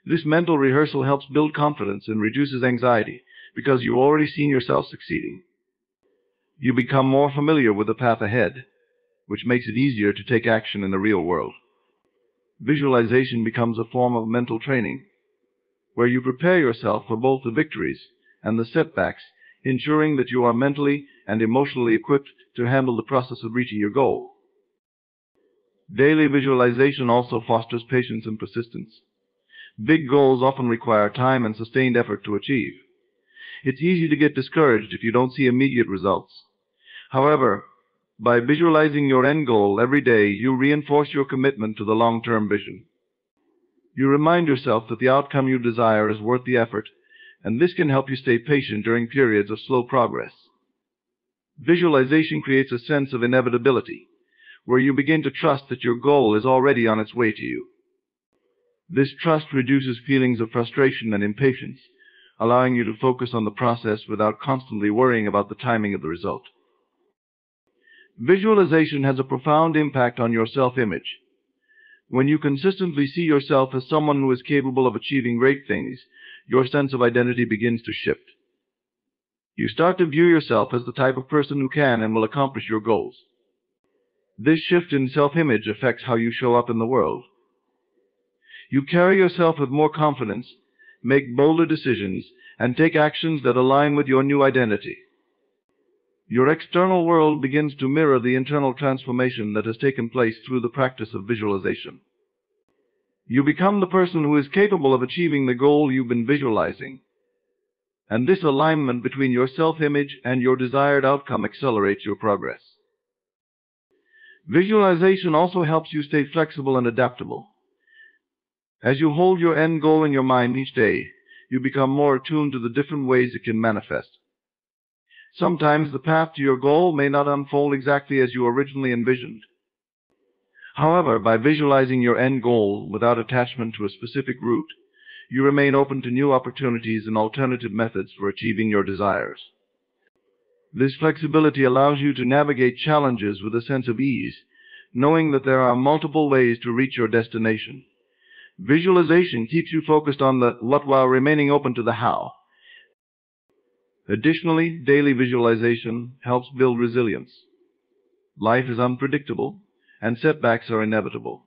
This mental rehearsal helps build confidence and reduces anxiety, because you've already seen yourself succeeding. You become more familiar with the path ahead, which makes it easier to take action in the real world. Visualization becomes a form of mental training, where you prepare yourself for both the victories and the setbacks, ensuring that you are mentally and emotionally equipped to handle the process of reaching your goal. Daily visualization also fosters patience and persistence. Big goals often require time and sustained effort to achieve. It's easy to get discouraged if you don't see immediate results. However, by visualizing your end goal every day, you reinforce your commitment to the long-term vision. You remind yourself that the outcome you desire is worth the effort, and this can help you stay patient during periods of slow progress. Visualization creates a sense of inevitability, where you begin to trust that your goal is already on its way to you. This trust reduces feelings of frustration and impatience, allowing you to focus on the process without constantly worrying about the timing of the result. Visualization has a profound impact on your self-image. When you consistently see yourself as someone who is capable of achieving great things, your sense of identity begins to shift. You start to view yourself as the type of person who can and will accomplish your goals. This shift in self-image affects how you show up in the world. You carry yourself with more confidence, make bolder decisions, and take actions that align with your new identity. Your external world begins to mirror the internal transformation that has taken place through the practice of visualization. You become the person who is capable of achieving the goal you've been visualizing, and this alignment between your self-image and your desired outcome accelerates your progress. Visualization also helps you stay flexible and adaptable. As you hold your end goal in your mind each day, you become more attuned to the different ways it can manifest. Sometimes the path to your goal may not unfold exactly as you originally envisioned. However, by visualizing your end goal without attachment to a specific route, you remain open to new opportunities and alternative methods for achieving your desires. This flexibility allows you to navigate challenges with a sense of ease, knowing that there are multiple ways to reach your destination. Visualization keeps you focused on the what while remaining open to the how. Additionally, daily visualization helps build resilience. Life is unpredictable, and setbacks are inevitable.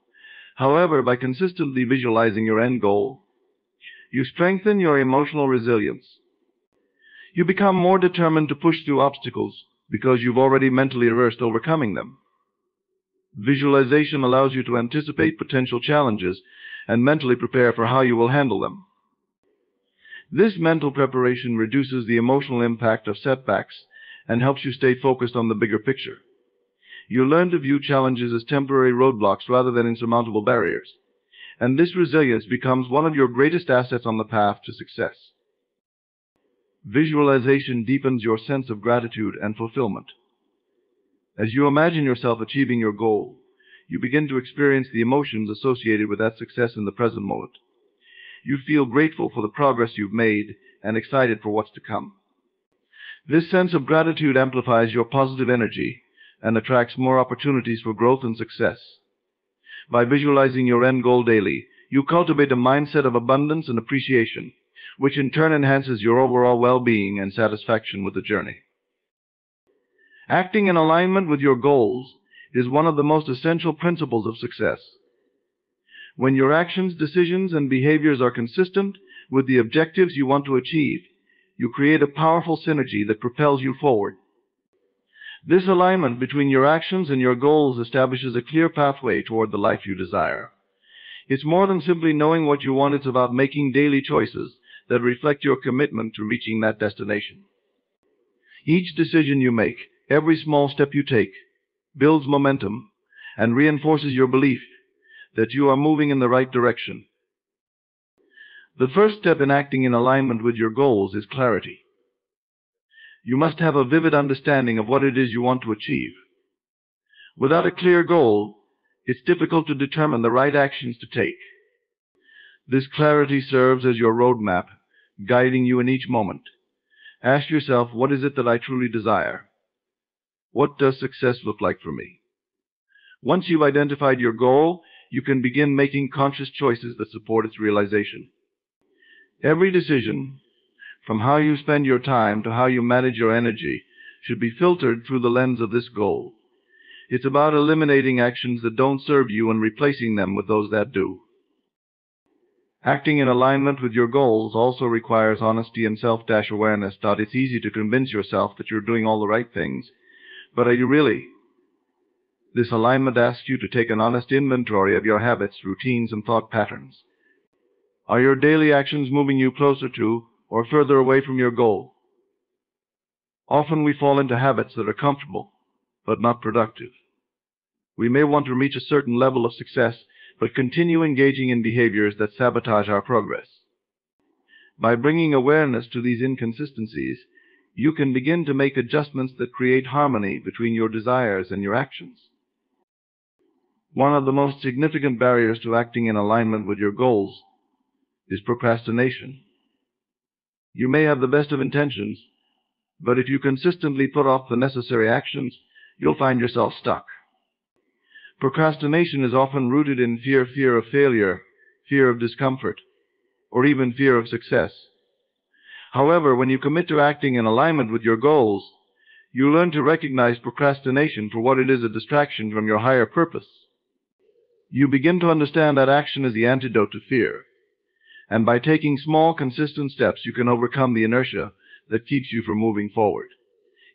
However, by consistently visualizing your end goal, you strengthen your emotional resilience. You become more determined to push through obstacles because you've already mentally rehearsed overcoming them. Visualization allows you to anticipate potential challenges and mentally prepare for how you will handle them. This mental preparation reduces the emotional impact of setbacks and helps you stay focused on the bigger picture. You learn to view challenges as temporary roadblocks rather than insurmountable barriers, and this resilience becomes one of your greatest assets on the path to success. Visualization deepens your sense of gratitude and fulfillment. As you imagine yourself achieving your goal, you begin to experience the emotions associated with that success in the present moment. You feel grateful for the progress you've made and excited for what's to come. This sense of gratitude amplifies your positive energy and attracts more opportunities for growth and success. By visualizing your end goal daily, you cultivate a mindset of abundance and appreciation, which in turn enhances your overall well-being and satisfaction with the journey. Acting in alignment with your goals is one of the most essential principles of success. When your actions, decisions, and behaviors are consistent with the objectives you want to achieve, you create a powerful synergy that propels you forward. This alignment between your actions and your goals establishes a clear pathway toward the life you desire. It's more than simply knowing what you want, it's about making daily choices that reflect your commitment to reaching that destination. Each decision you make, every small step you take, builds momentum and reinforces your belief that you are moving in the right direction. The first step in acting in alignment with your goals is clarity. You must have a vivid understanding of what it is you want to achieve. Without a clear goal, it's difficult to determine the right actions to take. This clarity serves as your roadmap, guiding you in each moment. Ask yourself, what is it that I truly desire? What does success look like for me? Once you've identified your goal, you can begin making conscious choices that support its realization. Every decision, from how you spend your time to how you manage your energy, should be filtered through the lens of this goal. It's about eliminating actions that don't serve you and replacing them with those that do. Acting in alignment with your goals also requires honesty and self-awareness. It's easy to convince yourself that you're doing all the right things, but are you really? This alignment asks you to take an honest inventory of your habits, routines, and thought patterns. Are your daily actions moving you closer to or further away from your goal? Often we fall into habits that are comfortable, but not productive. We may want to reach a certain level of success, but continue engaging in behaviors that sabotage our progress. By bringing awareness to these inconsistencies, you can begin to make adjustments that create harmony between your desires and your actions. One of the most significant barriers to acting in alignment with your goals is procrastination. You may have the best of intentions, but if you consistently put off the necessary actions, you'll find yourself stuck. Procrastination is often rooted in fear of failure, fear of discomfort, or even fear of success. However, when you commit to acting in alignment with your goals, you learn to recognize procrastination for what it is: a distraction from your higher purpose. You begin to understand that action is the antidote to fear, and by taking small, consistent steps, you can overcome the inertia that keeps you from moving forward.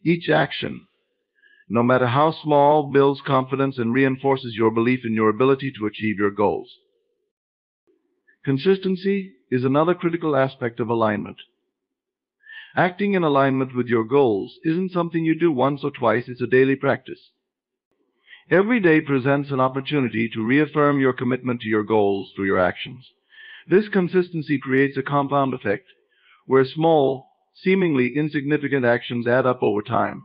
Each action, no matter how small, builds confidence and reinforces your belief in your ability to achieve your goals. Consistency is another critical aspect of alignment. Acting in alignment with your goals isn't something you do once or twice, it's a daily practice. Every day presents an opportunity to reaffirm your commitment to your goals through your actions. This consistency creates a compound effect where small, seemingly insignificant actions add up over time.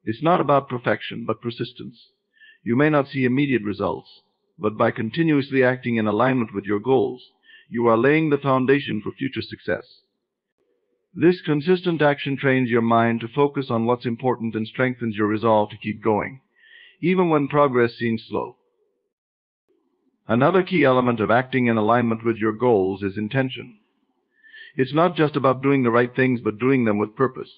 It's not about perfection, but persistence. You may not see immediate results, but by continuously acting in alignment with your goals, you are laying the foundation for future success. This consistent action trains your mind to focus on what's important and strengthens your resolve to keep going, even when progress seems slow. Another key element of acting in alignment with your goals is intention. It's not just about doing the right things, but doing them with purpose.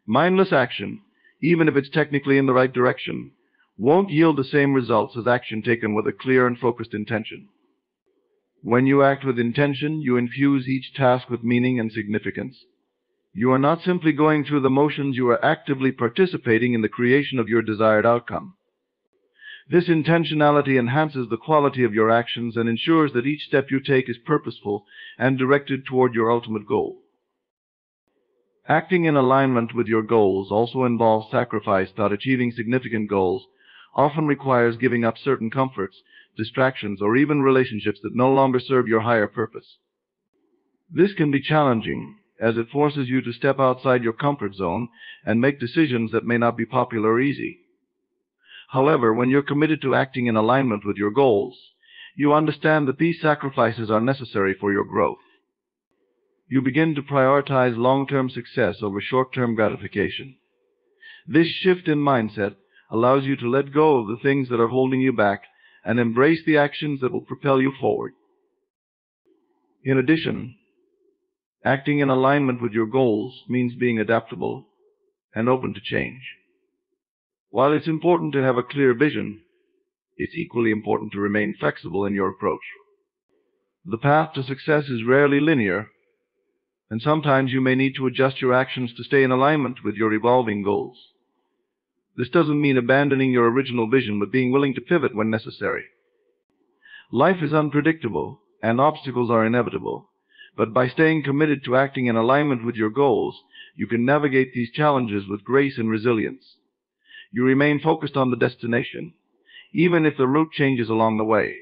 Mindless action, even if it's technically in the right direction, won't yield the same results as action taken with a clear and focused intention. When you act with intention, you infuse each task with meaning and significance. You are not simply going through the motions, you are actively participating in the creation of your desired outcome. This intentionality enhances the quality of your actions and ensures that each step you take is purposeful and directed toward your ultimate goal. Acting in alignment with your goals also involves sacrifice. That achieving significant goals often requires giving up certain comforts, distractions, or even relationships that no longer serve your higher purpose. This can be challenging, as it forces you to step outside your comfort zone and make decisions that may not be popular or easy. However, when you're committed to acting in alignment with your goals, you understand that these sacrifices are necessary for your growth. You begin to prioritize long-term success over short-term gratification. This shift in mindset allows you to let go of the things that are holding you back and embrace the actions that will propel you forward. In addition, acting in alignment with your goals means being adaptable and open to change. While it's important to have a clear vision, it's equally important to remain flexible in your approach. The path to success is rarely linear, and sometimes you may need to adjust your actions to stay in alignment with your evolving goals. This doesn't mean abandoning your original vision, but being willing to pivot when necessary. Life is unpredictable, and obstacles are inevitable, but by staying committed to acting in alignment with your goals, you can navigate these challenges with grace and resilience. You remain focused on the destination, even if the route changes along the way.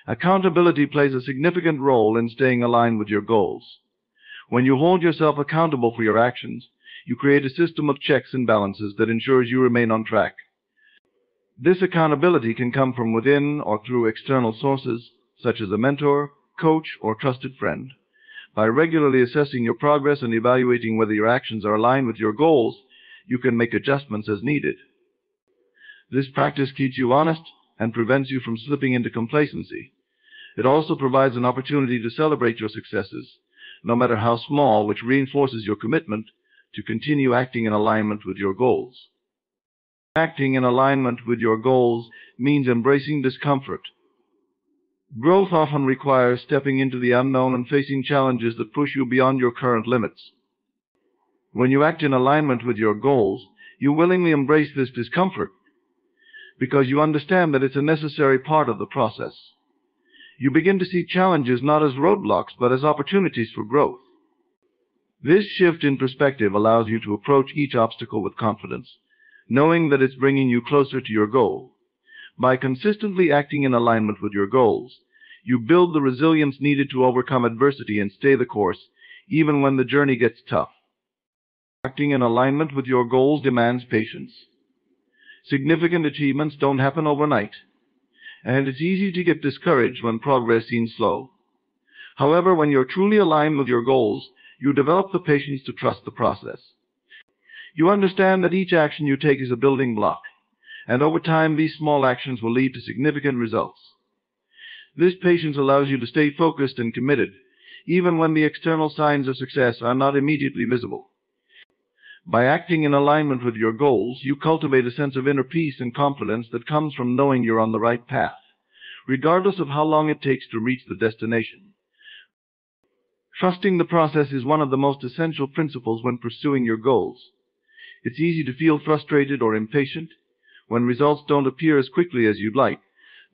Accountability plays a significant role in staying aligned with your goals. When you hold yourself accountable for your actions, you create a system of checks and balances that ensures you remain on track. This accountability can come from within or through external sources, such as a mentor, coach, or trusted friend. By regularly assessing your progress and evaluating whether your actions are aligned with your goals, you can make adjustments as needed. This practice keeps you honest and prevents you from slipping into complacency. It also provides an opportunity to celebrate your successes, no matter how small, which reinforces your commitment to continue acting in alignment with your goals. Acting in alignment with your goals means embracing discomfort. Growth often requires stepping into the unknown and facing challenges that push you beyond your current limits. When you act in alignment with your goals, you willingly embrace this discomfort because you understand that it's a necessary part of the process. You begin to see challenges not as roadblocks, but as opportunities for growth. This shift in perspective allows you to approach each obstacle with confidence, knowing that it's bringing you closer to your goal. By consistently acting in alignment with your goals, you build the resilience needed to overcome adversity and stay the course, even when the journey gets tough. Acting in alignment with your goals demands patience. Significant achievements don't happen overnight, and it's easy to get discouraged when progress seems slow. However, when you're truly aligned with your goals, you develop the patience to trust the process. You understand that each action you take is a building block, and over time these small actions will lead to significant results. This patience allows you to stay focused and committed, even when the external signs of success are not immediately visible. By acting in alignment with your goals, you cultivate a sense of inner peace and confidence that comes from knowing you're on the right path, regardless of how long it takes to reach the destination. Trusting the process is one of the most essential principles when pursuing your goals. It's easy to feel frustrated or impatient when results don't appear as quickly as you'd like,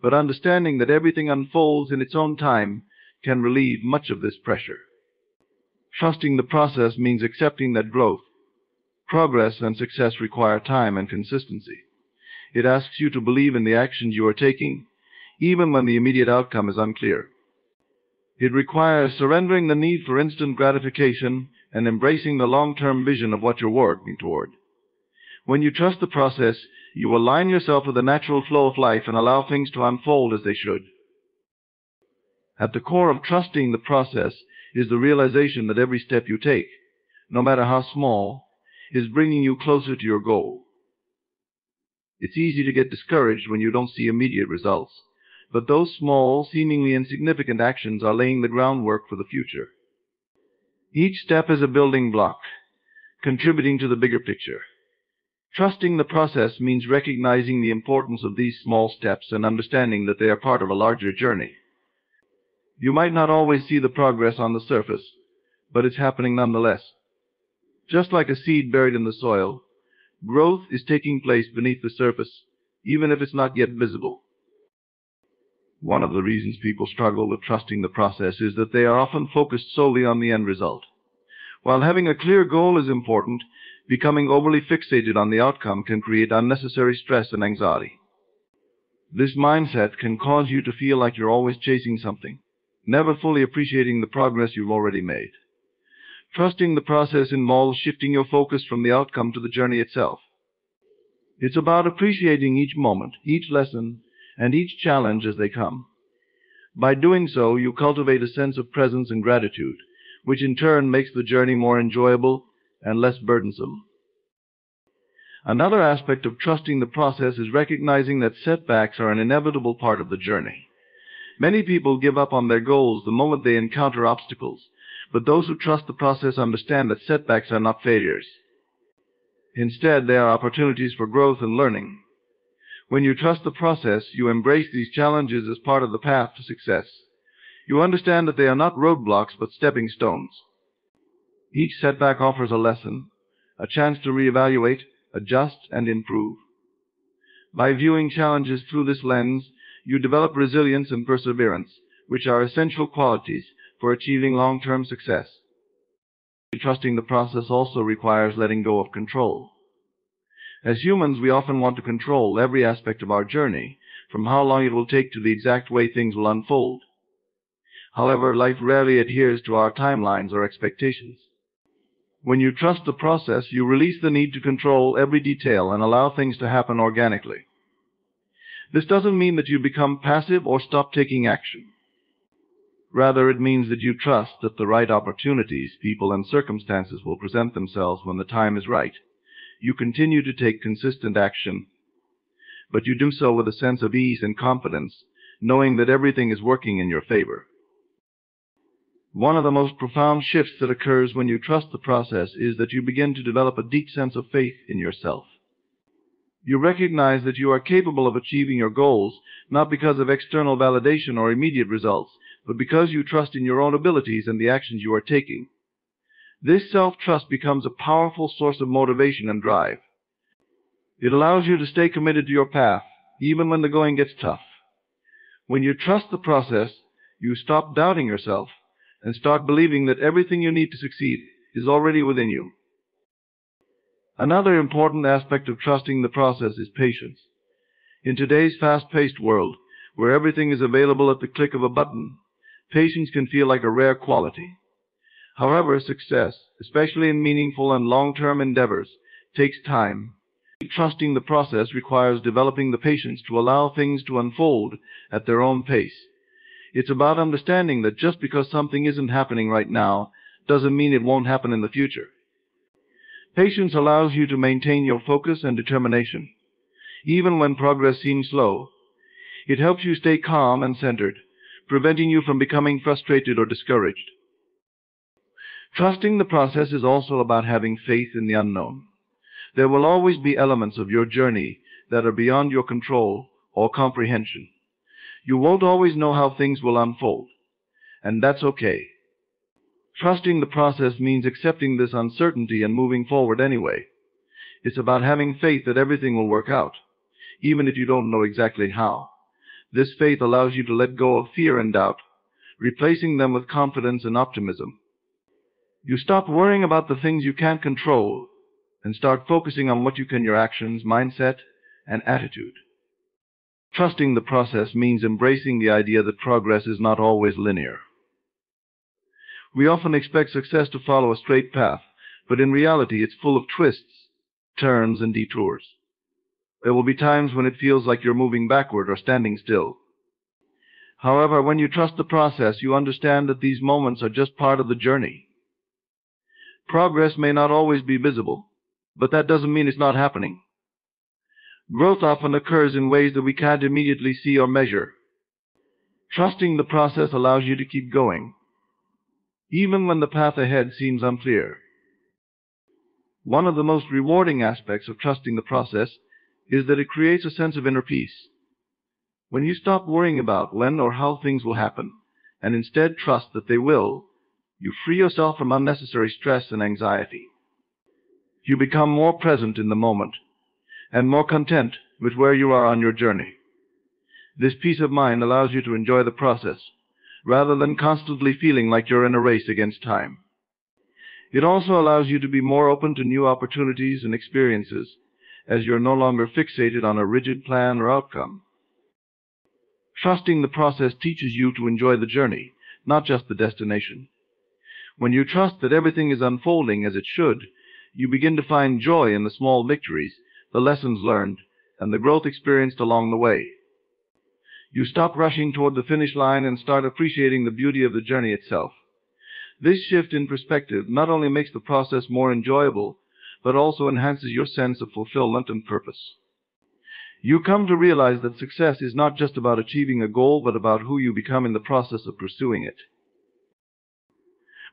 but understanding that everything unfolds in its own time can relieve much of this pressure. Trusting the process means accepting that growth, progress, and success require time and consistency. It asks you to believe in the actions you are taking, even when the immediate outcome is unclear. It requires surrendering the need for instant gratification and embracing the long-term vision of what you're working toward. When you trust the process, you align yourself with the natural flow of life and allow things to unfold as they should. At the core of trusting the process is the realization that every step you take, no matter how small, is bringing you closer to your goal. It's easy to get discouraged when you don't see immediate results, but those small, seemingly insignificant actions are laying the groundwork for the future. Each step is a building block, contributing to the bigger picture. Trusting the process means recognizing the importance of these small steps and understanding that they are part of a larger journey. You might not always see the progress on the surface, but it's happening nonetheless. Just like a seed buried in the soil, growth is taking place beneath the surface, even if it's not yet visible. One of the reasons people struggle with trusting the process is that they are often focused solely on the end result. While having a clear goal is important, becoming overly fixated on the outcome can create unnecessary stress and anxiety. This mindset can cause you to feel like you're always chasing something, never fully appreciating the progress you've already made. Trusting the process involves shifting your focus from the outcome to the journey itself. It's about appreciating each moment, each lesson, and each challenge as they come. By doing so, you cultivate a sense of presence and gratitude, which in turn makes the journey more enjoyable and less burdensome. Another aspect of trusting the process is recognizing that setbacks are an inevitable part of the journey. Many people give up on their goals the moment they encounter obstacles, but those who trust the process understand that setbacks are not failures. Instead, they are opportunities for growth and learning. When you trust the process, you embrace these challenges as part of the path to success. You understand that they are not roadblocks but stepping stones. Each setback offers a lesson, a chance to reevaluate, adjust, and improve. By viewing challenges through this lens, you develop resilience and perseverance, which are essential qualities for achieving long-term success. Trusting the process also requires letting go of control. As humans, we often want to control every aspect of our journey, from how long it will take to the exact way things will unfold. However, life rarely adheres to our timelines or expectations. When you trust the process, you release the need to control every detail and allow things to happen organically. This doesn't mean that you become passive or stop taking action. Rather, it means that you trust that the right opportunities, people, and circumstances will present themselves when the time is right. You continue to take consistent action, but you do so with a sense of ease and confidence, knowing that everything is working in your favor. One of the most profound shifts that occurs when you trust the process is that you begin to develop a deep sense of faith in yourself. You recognize that you are capable of achieving your goals, not because of external validation or immediate results, but because you trust in your own abilities and the actions you are taking. This self-trust becomes a powerful source of motivation and drive. It allows you to stay committed to your path, even when the going gets tough. When you trust the process, you stop doubting yourself and start believing that everything you need to succeed is already within you. Another important aspect of trusting the process is patience. In today's fast-paced world, where everything is available at the click of a button, patience can feel like a rare quality. However, success, especially in meaningful and long-term endeavors, takes time. Trusting the process requires developing the patience to allow things to unfold at their own pace. It's about understanding that just because something isn't happening right now doesn't mean it won't happen in the future. Patience allows you to maintain your focus and determination. Even when progress seems slow, it helps you stay calm and centered, preventing you from becoming frustrated or discouraged. Trusting the process is also about having faith in the unknown. There will always be elements of your journey that are beyond your control or comprehension. You won't always know how things will unfold, and that's okay. Trusting the process means accepting this uncertainty and moving forward anyway. It's about having faith that everything will work out, even if you don't know exactly how. This faith allows you to let go of fear and doubt, replacing them with confidence and optimism. You stop worrying about the things you can't control and start focusing on what you can: your actions, mindset, and attitude. Trusting the process means embracing the idea that progress is not always linear. We often expect success to follow a straight path, but in reality it's full of twists, turns, and detours. There will be times when it feels like you're moving backward or standing still. However, when you trust the process, you understand that these moments are just part of the journey. Progress may not always be visible, but that doesn't mean it's not happening. Growth often occurs in ways that we can't immediately see or measure. Trusting the process allows you to keep going, even when the path ahead seems unclear. One of the most rewarding aspects of trusting the process is that it creates a sense of inner peace. When you stop worrying about when or how things will happen, and instead trust that they will, you free yourself from unnecessary stress and anxiety. You become more present in the moment, and more content with where you are on your journey. This peace of mind allows you to enjoy the process, rather than constantly feeling like you're in a race against time. It also allows you to be more open to new opportunities and experiences, as you're no longer fixated on a rigid plan or outcome. Trusting the process teaches you to enjoy the journey, not just the destination. When you trust that everything is unfolding as it should, you begin to find joy in the small victories, the lessons learned, and the growth experienced along the way. You stop rushing toward the finish line and start appreciating the beauty of the journey itself. This shift in perspective not only makes the process more enjoyable, but also enhances your sense of fulfillment and purpose. You come to realize that success is not just about achieving a goal, but about who you become in the process of pursuing it.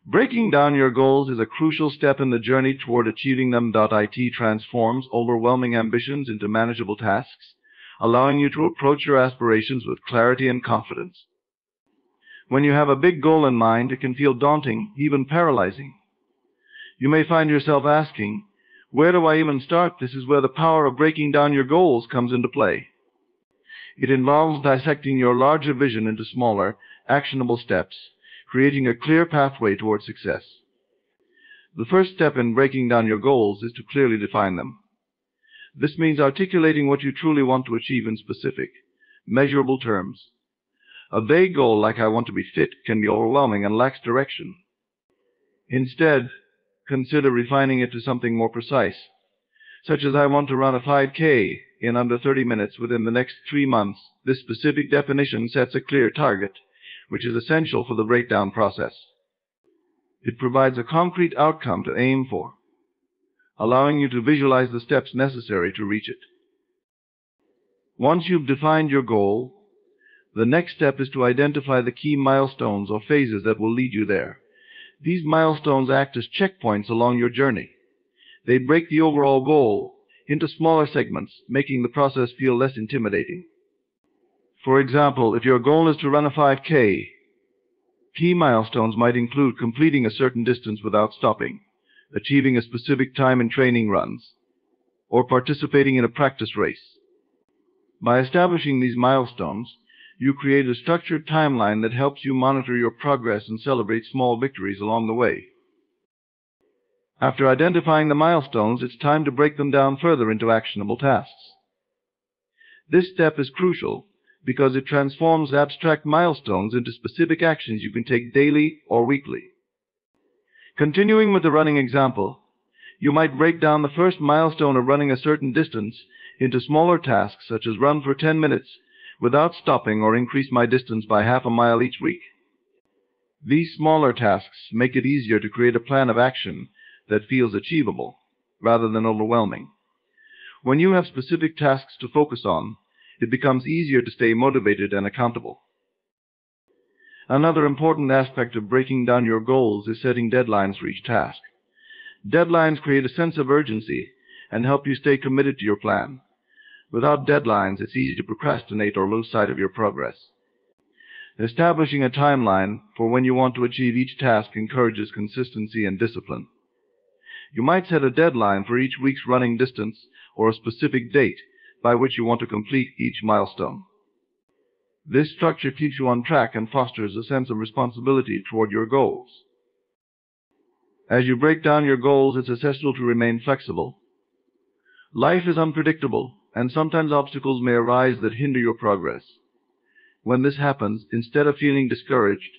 Breaking down your goals is a crucial step in the journey toward achieving them. It transforms overwhelming ambitions into manageable tasks, allowing you to approach your aspirations with clarity and confidence. When you have a big goal in mind, it can feel daunting, even paralyzing. You may find yourself asking, "Where do I even start?" This is where the power of breaking down your goals comes into play. It involves dissecting your larger vision into smaller, actionable steps, creating a clear pathway toward success. The first step in breaking down your goals is to clearly define them. This means articulating what you truly want to achieve in specific, measurable terms. A vague goal like "I want to be fit" can be overwhelming and lacks direction. Instead, consider refining it to something more precise, such as "I want to run a 5K in under 30 minutes within the next 3 months. This specific definition sets a clear target, which is essential for the breakdown process. It provides a concrete outcome to aim for, allowing you to visualize the steps necessary to reach it. Once you've defined your goal, the next step is to identify the key milestones or phases that will lead you there. These milestones act as checkpoints along your journey. They break the overall goal into smaller segments, making the process feel less intimidating. For example, if your goal is to run a 5K, key milestones might include completing a certain distance without stopping, achieving a specific time in training runs, or participating in a practice race. By establishing these milestones, you create a structured timeline that helps you monitor your progress and celebrate small victories along the way. After identifying the milestones, it's time to break them down further into actionable tasks. This step is crucial because it transforms abstract milestones into specific actions you can take daily or weekly. Continuing with the running example, you might break down the first milestone of running a certain distance into smaller tasks such as run for 10 minutes without stopping or increase my distance by half a mile each week. These smaller tasks make it easier to create a plan of action that feels achievable rather than overwhelming. When you have specific tasks to focus on, it becomes easier to stay motivated and accountable. Another important aspect of breaking down your goals is setting deadlines for each task. Deadlines create a sense of urgency and help you stay committed to your plan. Without deadlines, it's easy to procrastinate or lose sight of your progress. Establishing a timeline for when you want to achieve each task encourages consistency and discipline. You might set a deadline for each week's running distance or a specific date by which you want to complete each milestone. This structure keeps you on track and fosters a sense of responsibility toward your goals. As you break down your goals, it's essential to remain flexible. Life is unpredictable, and sometimes obstacles may arise that hinder your progress. When this happens, instead of feeling discouraged,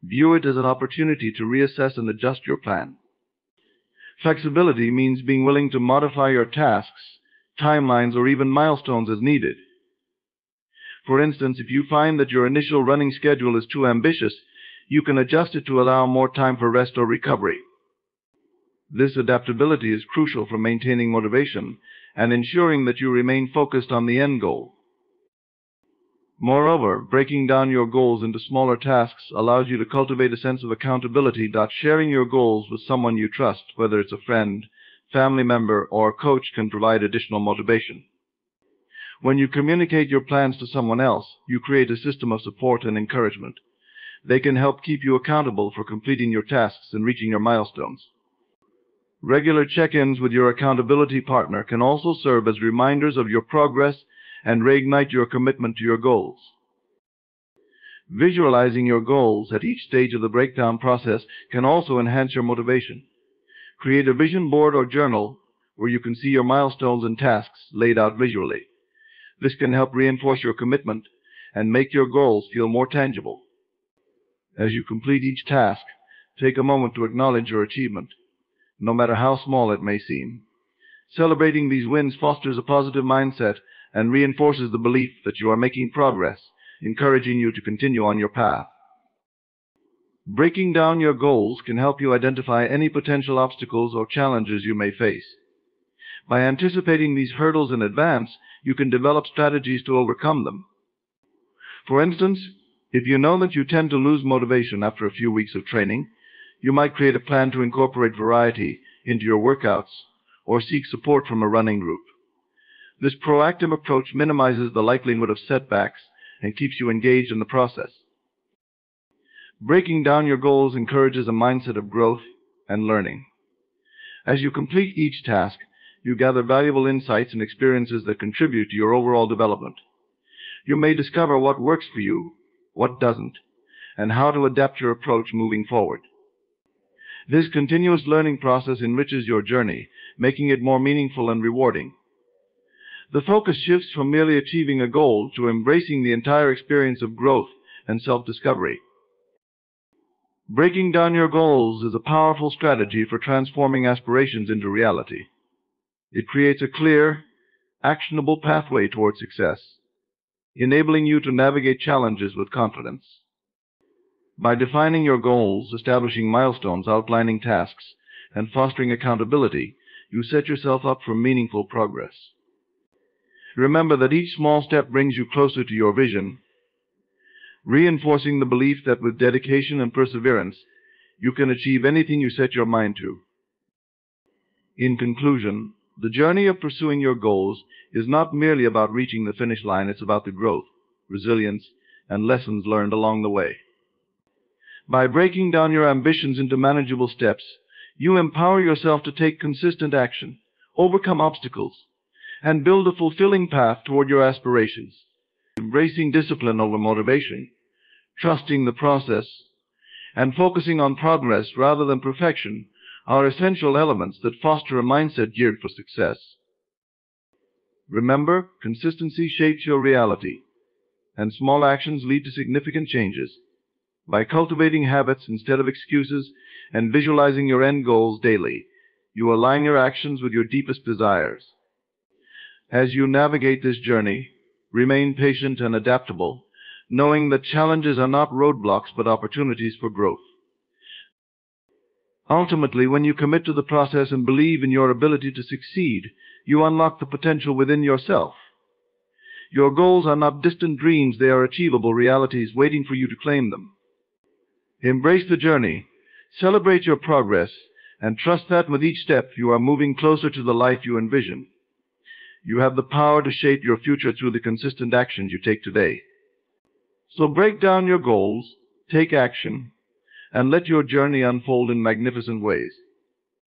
view it as an opportunity to reassess and adjust your plan. Flexibility means being willing to modify your tasks, timelines, or even milestones as needed. For instance, if you find that your initial running schedule is too ambitious, you can adjust it to allow more time for rest or recovery. This adaptability is crucial for maintaining motivation and ensuring that you remain focused on the end goal. Moreover, breaking down your goals into smaller tasks allows you to cultivate a sense of accountability. Sharing your goals with someone you trust, whether it's a friend, family member, or a coach, can provide additional motivation. When you communicate your plans to someone else, you create a system of support and encouragement. They can help keep you accountable for completing your tasks and reaching your milestones. Regular check-ins with your accountability partner can also serve as reminders of your progress and reignite your commitment to your goals. Visualizing your goals at each stage of the breakdown process can also enhance your motivation. Create a vision board or journal where you can see your milestones and tasks laid out visually. This can help reinforce your commitment and make your goals feel more tangible. As you complete each task, take a moment to acknowledge your achievement, no matter how small it may seem. Celebrating these wins fosters a positive mindset and reinforces the belief that you are making progress, encouraging you to continue on your path. Breaking down your goals can help you identify any potential obstacles or challenges you may face. By anticipating these hurdles in advance, you can develop strategies to overcome them. For instance, if you know that you tend to lose motivation after a few weeks of training, you might create a plan to incorporate variety into your workouts or seek support from a running group. This proactive approach minimizes the likelihood of setbacks and keeps you engaged in the process. Breaking down your goals encourages a mindset of growth and learning. As you complete each task, you gather valuable insights and experiences that contribute to your overall development. You may discover what works for you, what doesn't, and how to adapt your approach moving forward. This continuous learning process enriches your journey, making it more meaningful and rewarding. The focus shifts from merely achieving a goal to embracing the entire experience of growth and self-discovery. Breaking down your goals is a powerful strategy for transforming aspirations into reality. It creates a clear, actionable pathway toward success, enabling you to navigate challenges with confidence. By defining your goals, establishing milestones, outlining tasks, and fostering accountability, you set yourself up for meaningful progress. Remember that each small step brings you closer to your vision, reinforcing the belief that with dedication and perseverance, you can achieve anything you set your mind to. In conclusion, the journey of pursuing your goals is not merely about reaching the finish line, it's about the growth, resilience, and lessons learned along the way. By breaking down your ambitions into manageable steps, you empower yourself to take consistent action, overcome obstacles, and build a fulfilling path toward your aspirations. Embracing discipline over motivation, trusting the process, and focusing on progress rather than perfection are essential elements that foster a mindset geared for success. Remember, consistency shapes your reality, and small actions lead to significant changes. By cultivating habits instead of excuses and visualizing your end goals daily, you align your actions with your deepest desires. As you navigate this journey, remain patient and adaptable, knowing that challenges are not roadblocks but opportunities for growth. Ultimately, when you commit to the process and believe in your ability to succeed, you unlock the potential within yourself. Your goals are not distant dreams, they are achievable realities waiting for you to claim them. Embrace the journey, celebrate your progress, and trust that with each step you are moving closer to the life you envision. You have the power to shape your future through the consistent actions you take today. So break down your goals, take action, and let your journey unfold in magnificent ways.